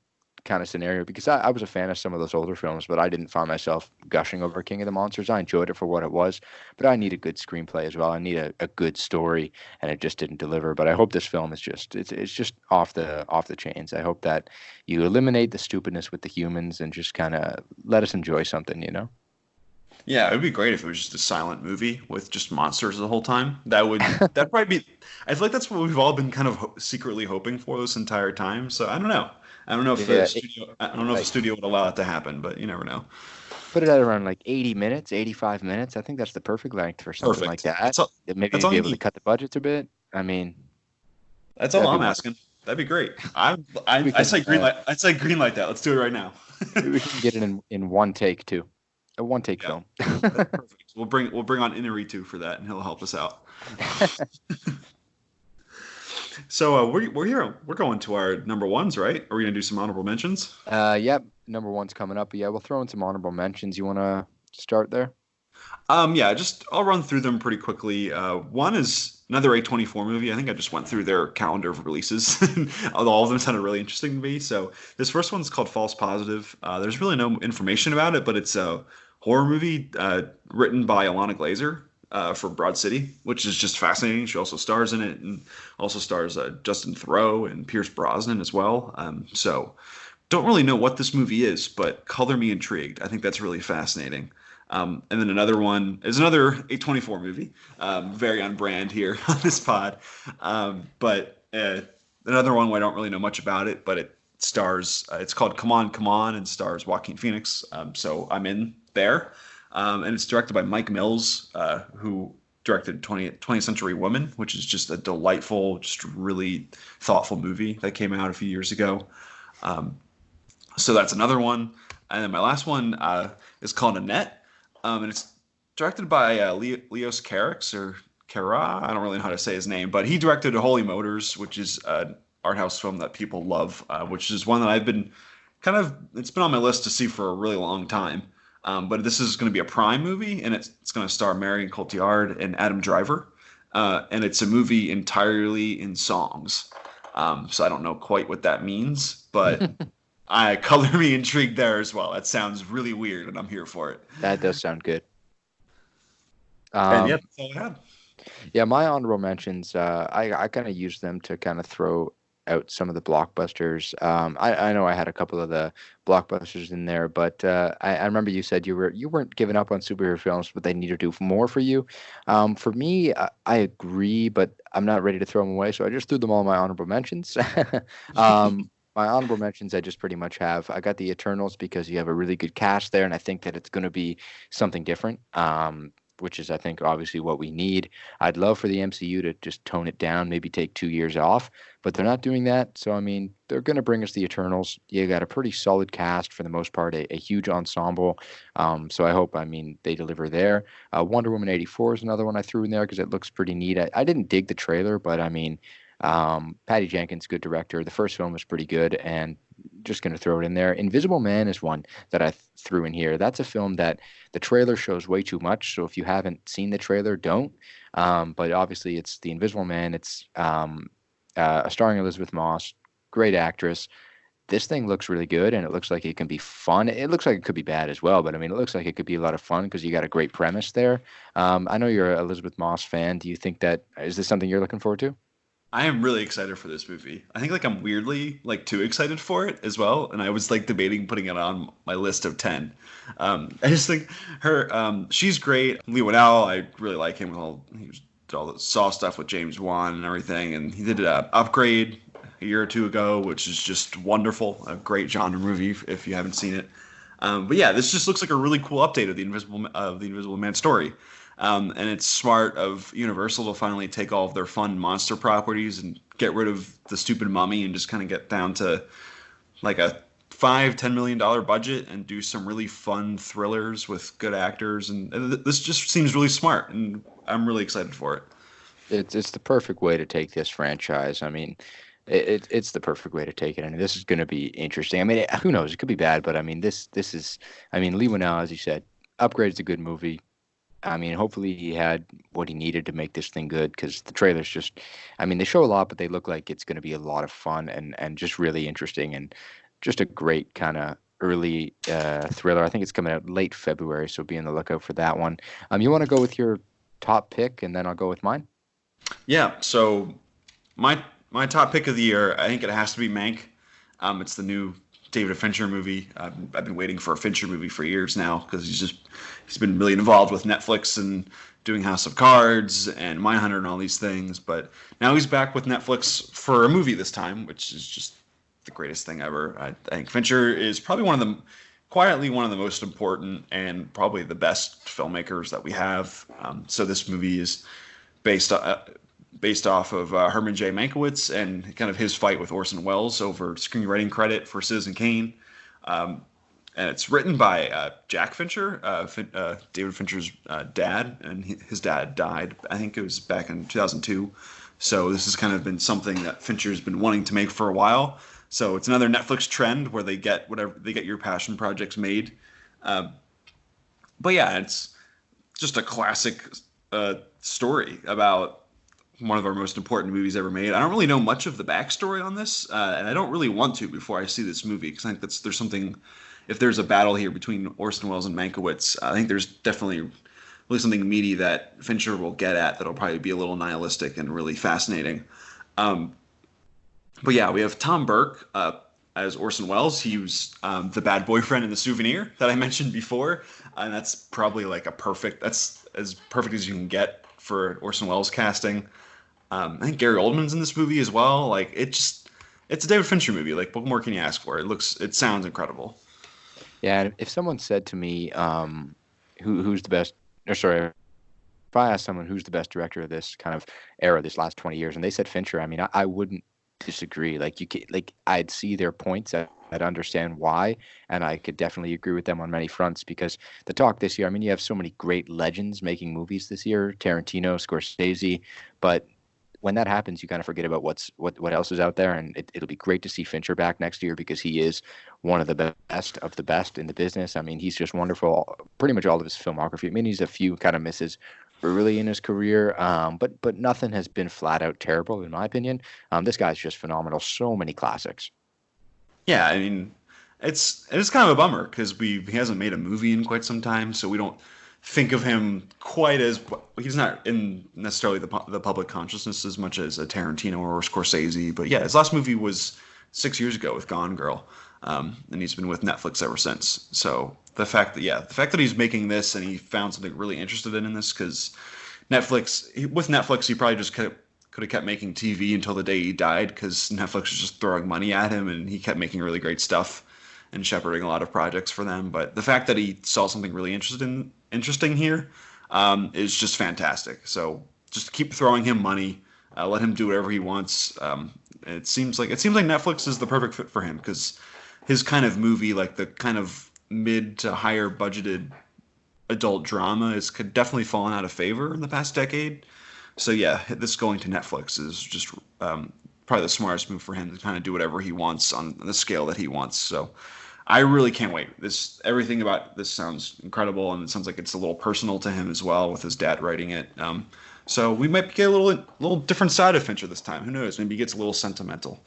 kind of scenario because I was a fan of some of those older films, but I didn't find myself gushing over King of the Monsters. I enjoyed it for what it was, but I need a good screenplay as well. I need a good story, and it just didn't deliver. But I hope this film is just it's just off the chains. I hope that you eliminate the stupidness with the humans and just kind of let us enjoy something, you know? Yeah, it would be great if it was just a silent movie with just monsters the whole time. That'd probably be. I feel like that's what we've all been kind of secretly hoping for this entire time. So I don't know. I don't know if Yeah, the studio. I don't know if the like studio would allow it to happen, but you never know. put it at around like 80 minutes, 85 minutes. I think that's the perfect length for something like Perfect. that. That's Maybe all be you able to need. cut the budgets a bit. I mean, That's all that'd be I'm wonderful. asking. That'd be great. We I say can green light. I'd say green light that. Let's do it right now. we can get it in one take too. A one take Yeah, film. that's perfect. We'll bring on Inaritu for that, and he'll help us out. So we're here. We're going to our number ones, right? Are we gonna do some honorable mentions? Yep, number one's coming up. But yeah, we'll throw in some honorable mentions. You want to start there? Yeah, just I'll run through them pretty quickly. One is another A24 movie. I think I just went through their calendar of releases. All of them sounded really interesting to me. So this first one's called False Positive. There's really no information about it, but it's a horror movie written by Alana Glazer for Broad City, which is just fascinating. She also stars in it and also stars Justin Theroux and Pierce Brosnan as well. So don't really know what this movie is, but color me intrigued. I think that's really fascinating. And then another one is another A24 movie, very on brand here on this pod. But another one where I don't really know much about it, but it stars, it's called Come On, Come On, and stars Joaquin Phoenix. So I'm in there. And it's directed by Mike Mills, who directed 20th Century Woman, which is just a delightful, just really thoughtful movie that came out a few years ago. So that's another one. And then my last one is called Annette. And it's directed by Leos Carax or Cara. I don't really know how to say his name, but he directed Holy Motors, which is an art house film that people love, which is one that I've been it's been on my list to see for a really long time. But this is going to be a Prime movie, and it's going to star Marion Cotillard and Adam Driver. And it's a movie entirely in songs. So I don't know quite what that means, but I color me intrigued there as well. That sounds really weird, and I'm here for it. That does sound good. And yeah, Um, that's all I had. yeah, my honorable mentions. I kind of use them to kind of throw out some of the blockbusters. I know I had a couple of the blockbusters in there, but I remember you said you weren't giving up on superhero films, but they need to do more for you. For me, I agree, but I'm not ready to throw them away, so I just threw them all in my honorable mentions. My honorable mentions, I just pretty much have. I got the Eternals because you have a really good cast there, and I think that it's going to be something different. Which is, I think, obviously what we need. I'd love for the MCU to just tone it down, maybe take 2 years off, but they're not doing that. So, I mean, they're going to bring us the Eternals. You got a pretty solid cast for the most part, a huge ensemble. So I hope, I mean, they deliver there. Wonder Woman 84 is another one I threw in there because it looks pretty neat. I didn't dig the trailer, but I mean, Patty Jenkins, good director. The first film was pretty good, and just going to throw it in there. Invisible Man is one that I threw in here. That's a film that the trailer shows way too much. So if you haven't seen the trailer, don't. But obviously, it's The Invisible Man. It's starring Elizabeth Moss, great actress. This thing looks really good, and it looks like it can be fun. It looks like it could be bad as well, but I mean, it looks like it could be a lot of fun because you got a great premise there. I know you're an Elizabeth Moss fan. Do you think that is this something you're looking forward to? I am really excited for this movie. I think like I'm weirdly like too excited for it as well, and I was like debating putting it on my list of 10. I just think she's great. Lee Winnell, I really like him with all the Saw stuff with James Wan and everything, and he did Upgrade a year or two ago, which is just wonderful. A great genre movie if you haven't seen it. But yeah, this just looks like a really cool update of the Invisible Man story. And it's smart of Universal to finally take all of their fun monster properties and get rid of the stupid Mummy and just kind of get down to like a $5-10 million budget and do some really fun thrillers with good actors. And this just seems really smart, and I'm really excited for it. It's the perfect way to take this franchise. I mean, it's the perfect way to take it. I mean, this is going to be interesting. I mean, who knows? It could be bad, but I mean, this is. I mean, Lee Winnell, as you said, Upgrade's a good movie. I mean, hopefully he had what he needed to make this thing good because the trailers just. I mean, they show a lot, but they look like it's going to be a lot of fun and just really interesting and just a great kind of early thriller. I think it's coming out late February, so be on the lookout for that one. You want to go with your top pick, and then I'll go with mine. Yeah, so my top pick of the year, I think it has to be Mank. It's the new David Fincher movie. I've been waiting for a Fincher movie for years now because he's been really involved with Netflix and doing House of Cards and Mindhunter and all these things. But now he's back with Netflix for a movie this time, which is just the greatest thing ever. I think Fincher is probably quietly one of the most important and probably the best filmmakers that we have. So this movie is based based off of Herman J. Mankiewicz and kind of his fight with Orson Welles over screenwriting credit for Citizen Kane. And it's written by Jack Fincher, David Fincher's dad, and his dad died. I think it was back in 2002. So this has kind of been something that Fincher's been wanting to make for a while. So it's another Netflix trend where they get your passion projects made. But yeah, it's just a classic story about one of our most important movies ever made. I don't really know much of the backstory on this, and I don't really want to before I see this movie because I think there's something. If there's a battle here between Orson Welles and Mankiewicz, I think there's definitely really something meaty that Fincher will get at that'll probably be a little nihilistic and really fascinating. But yeah, we have Tom Burke as Orson Welles. He was the bad boyfriend in The Souvenir that I mentioned before, and that's probably like that's as perfect as you can get for Orson Welles casting. I think Gary Oldman's in this movie as well. Like it's a David Fincher movie. Like what more can you ask for? It sounds incredible. Yeah, and if someone said to me, who's the best, or sorry, if I asked someone who's the best director of this kind of era, this last 20 years, and they said Fincher, I mean, I wouldn't disagree. Like I'd see their points, I'd understand why, and I could definitely agree with them on many fronts because the talk this year, I mean, you have so many great legends making movies this year, Tarantino, Scorsese, but when that happens, you kind of forget about what else is out there, and it'll be great to see Fincher back next year because he is one of the best in the business. I mean, he's just wonderful. Pretty much all of his filmography. I mean, he's a few kind of misses early in his career, but nothing has been flat out terrible in my opinion. This guy's just phenomenal. So many classics. Yeah, I mean, it's kind of a bummer because he hasn't made a movie in quite some time, so we don't think of him quite as he's not in necessarily the public consciousness as much as a Tarantino or Scorsese. But yeah, his last movie was 6 years ago with Gone Girl, and he's been with Netflix ever since. So the fact that he's making this and he found something really interested in this because with Netflix he probably just could have kept making TV until the day he died because Netflix was just throwing money at him and he kept making really great stuff and shepherding a lot of projects for them. But the fact that he saw something really interesting here is just fantastic. So just keep throwing him money, let him do whatever he wants. It seems like Netflix is the perfect fit for him because his kind of movie, like the kind of mid to higher budgeted adult drama, is definitely fallen out of favor in the past decade. So yeah, this going to Netflix is just probably the smartest move for him to kind of do whatever he wants on the scale that he wants. So I really can't wait. Everything about this sounds incredible, and it sounds like it's a little personal to him as well, with his dad writing it. So we might get a little different side of Fincher this time. Who knows? Maybe he gets a little sentimental.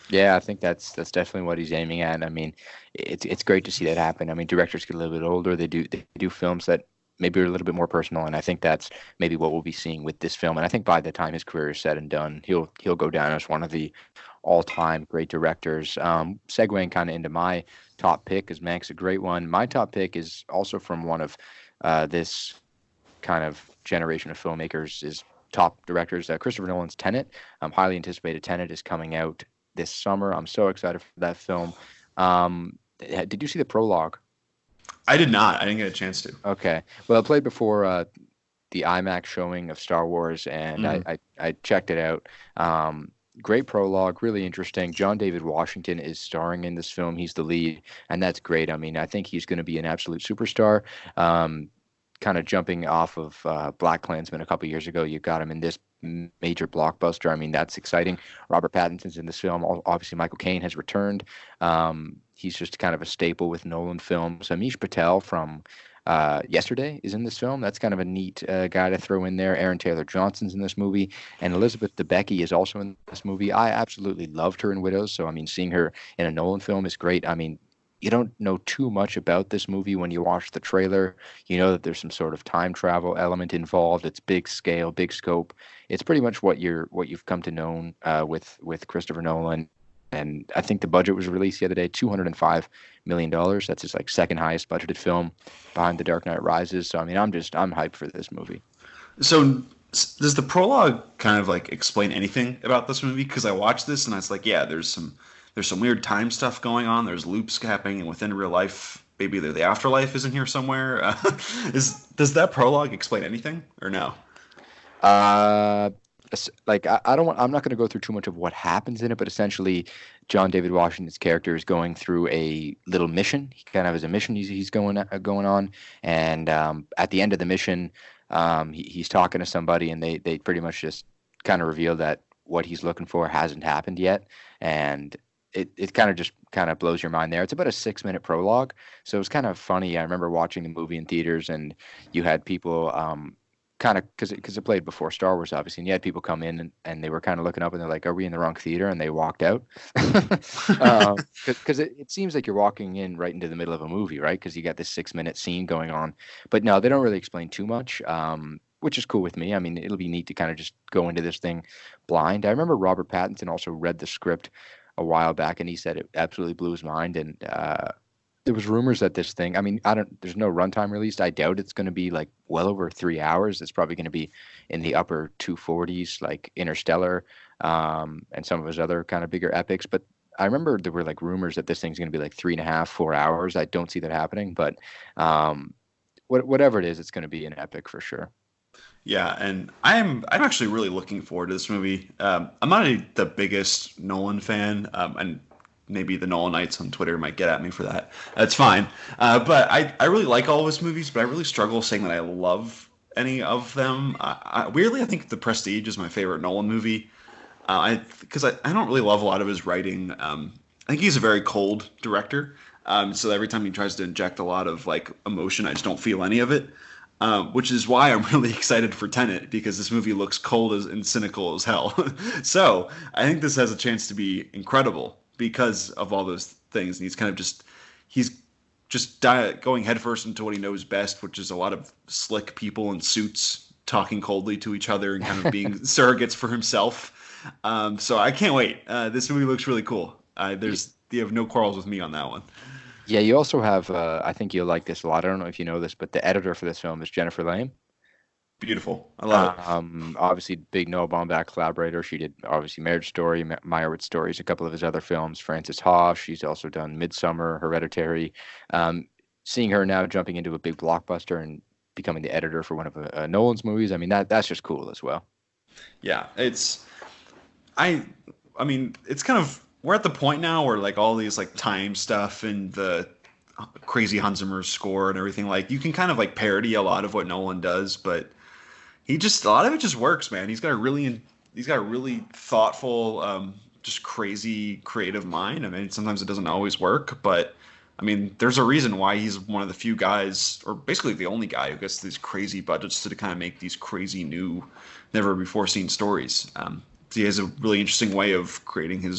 Yeah, I think that's definitely what he's aiming at. I mean, it's great to see that happen. I mean, directors get a little bit older. They do films that maybe are a little bit more personal, and I think that's maybe what we'll be seeing with this film. And I think by the time his career is said and done, he'll go down as one of the all-time great directors. Segueing kind of into my top pick, because Mank's a great one. My top pick is also from one of this kind of generation of filmmakers, is top directors. Christopher Nolan's Tenet. Highly anticipated Tenet is coming out this summer. I'm so excited for that film. Did you see the prologue? I did not. I didn't get a chance to. Okay. Well, it played before the IMAX showing of Star Wars, and Hmm. I checked it out. Great prologue, really interesting. John David Washington is starring in this film. He's the lead, and that's great. I mean, I think he's going to be an absolute superstar. Um, Kind of jumping off of Black Klansman a couple years ago, you got him in this major blockbuster. I mean, that's exciting. Robert Pattinson's in this film. Obviously, Michael Caine has returned. He's just kind of a staple with Nolan films. Amish Patel from Yesterday is in this film. That's kind of a neat guy to throw in there. Aaron Taylor Johnson's in this movie, and Elizabeth Debicki is also in this movie. I absolutely loved her in Widows, so I mean, seeing her in a Nolan film is great. I mean, you don't know too much about this movie when you watch the trailer. You know that there's some sort of time travel element involved. It's big scale, big scope. It's pretty much what you've come to know with Christopher Nolan. And I think the budget was released the other day, $205 million. That's his like second highest budgeted film behind The Dark Knight Rises. So I mean, I'm hyped for this movie. So does the prologue kind of like explain anything about this movie? Because I watched this and I was like, yeah, there's some weird time stuff going on. There's loops happening, and within real life, maybe the afterlife is in here somewhere. Does that prologue explain anything or no? Uh, like I don't want. I'm not going to go through too much of what happens in it, but essentially, John David Washington's character is going through a little mission. He kind of has a mission he's going on, and at the end of the mission, he's talking to somebody, and they pretty much just kind of reveal that what he's looking for hasn't happened yet, and it kind of blows your mind there. It's about a 6 minute prologue, so it was kind of funny. I remember watching the movie in theaters, and you had people kind of because it played before Star Wars, obviously, and you had people come in and they were kind of looking up and they're like, "Are we in the wrong theater?" And they walked out because it seems like you're walking in right into the middle of a movie, right? Because you got this 6 minute scene going on, but no, they don't really explain too much. Which is cool with me. I mean, it'll be neat to kind of just go into this thing blind. I remember Robert Pattinson also read the script a while back, and he said it absolutely blew his mind. And there was rumors that this thing, I mean, there's no runtime released. I doubt it's going to be like well over 3 hours. It's probably going to be in the upper 240s, like Interstellar, and some of his other kind of bigger epics. But I remember there were like rumors that this thing's going to be like 3.5, 4 hours. I don't see that happening, but whatever it is, it's going to be an epic for sure. Yeah, and I'm actually really looking forward to this movie. I'm not the biggest Nolan fan, and maybe the Nolanites on Twitter might get at me for that. That's fine. But I really like all of his movies, but I really struggle saying that I love any of them. Weirdly, I think The Prestige is my favorite Nolan movie. Because I don't really love a lot of his writing. I think he's a very cold director. So every time he tries to inject a lot of like emotion, I just don't feel any of it. Which is why I'm really excited for Tenet, because this movie looks cold and cynical as hell. So I think this has a chance to be incredible because of all those things. And he's just going headfirst into what he knows best, which is a lot of slick people in suits talking coldly to each other and kind of being surrogates for himself. So I can't wait. This movie looks really cool. You have no quarrels with me on that one. Yeah, you also have, I think you'll like this a lot. I don't know if you know this, but the editor for this film is Jennifer Lame. Beautiful. I love it. Obviously, big Noah Baumbach collaborator. She did obviously Marriage Story, Meyerowitz Stories, a couple of his other films. Frances Ha. She's also done Midsummer, Hereditary. Seeing her now jumping into a big blockbuster and becoming the editor for one of Nolan's movies, I mean that's just cool as well. Yeah, I I mean, it's kind of we're at the point now where like all these like time stuff and the crazy Hans Zimmer score and everything, like you can kind of like parody a lot of what Nolan does, but a lot of it just works, man. He's got a really thoughtful, just crazy creative mind. I mean, sometimes it doesn't always work, but I mean, there's a reason why he's one of the few guys, or basically the only guy, who gets these crazy budgets to kind of make these crazy new, never before seen stories. He has a really interesting way of creating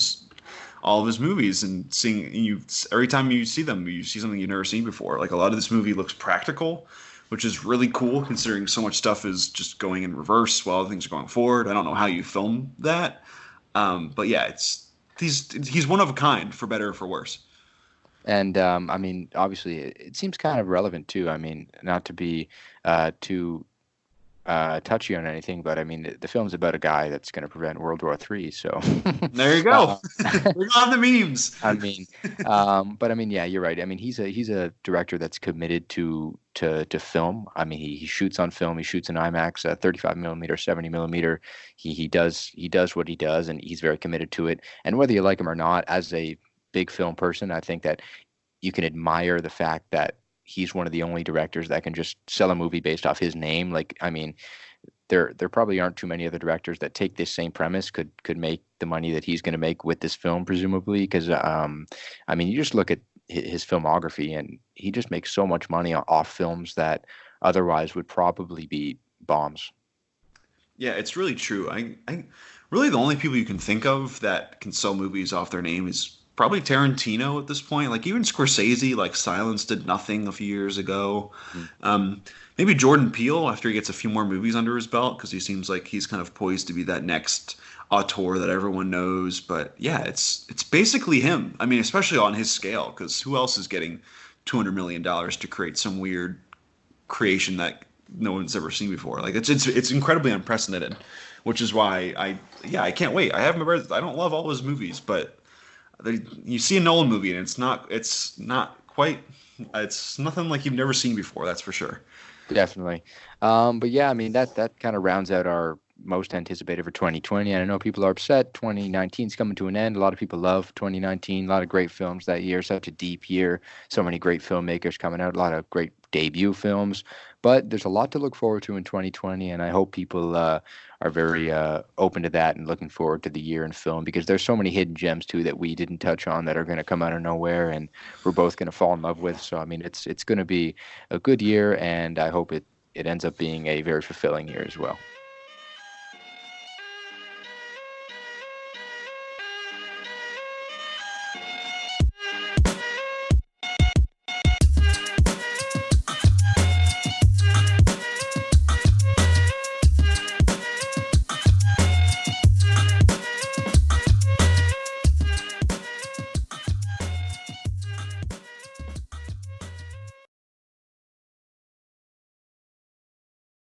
all of his movies, and seeing every time you see them, you see something you've never seen before. Like a lot of this movie looks practical, which is really cool considering so much stuff is just going in reverse while things are going forward. I don't know how you film that, but yeah, he's one of a kind, for better or for worse. And I mean, obviously, it seems kind of relevant too. I mean, not to be too touchy on anything, but I mean, the film's about a guy that's going to prevent World War III. So, There you go. uh, We're on the memes. I mean, but I mean, yeah, you're right. I mean, he's a director that's committed to film. I mean, he shoots on film. He shoots in IMAX, 35 millimeter, 70 millimeter. He does what he does, and he's very committed to it. And whether you like him or not, as a big film person, I think that you can admire the fact that he's one of the only directors that can just sell a movie based off his name. Like, I mean, there probably aren't too many other directors that take this same premise could make the money that he's going to make with this film, presumably. Because I mean, you just look at his filmography, and he just makes so much money off films that otherwise would probably be bombs. Yeah, it's really true. I really the only people you can think of that can sell movies off their name is probably Tarantino at this point. Like even Scorsese, like Silence did nothing a few years ago. Mm. Maybe Jordan Peele after he gets a few more movies under his belt because he seems like he's kind of poised to be that next auteur that everyone knows. But yeah, it's basically him. I mean, especially on his scale, because who else is getting $200 million to create some weird creation that no one's ever seen before. Like it's incredibly unprecedented, which is why I can't wait. I haven't read. I don't love all his movies, but you see a Nolan movie and it's not quite it's nothing like you've never seen before. That's for sure. Definitely. But yeah, I mean that kind of rounds out our most anticipated for 2020. And I know people are upset. 2019 is coming to an end. A lot of people love 2019. A lot of great films that year. Such a deep year. So many great filmmakers coming out. A lot of great debut films. But there's a lot to look forward to in 2020, and I hope people are very open to that and looking forward to the year in film because there's so many hidden gems too that we didn't touch on that are going to come out of nowhere and we're both going to fall in love with. So I mean, it's going to be a good year, and I hope it ends up being a very fulfilling year as well.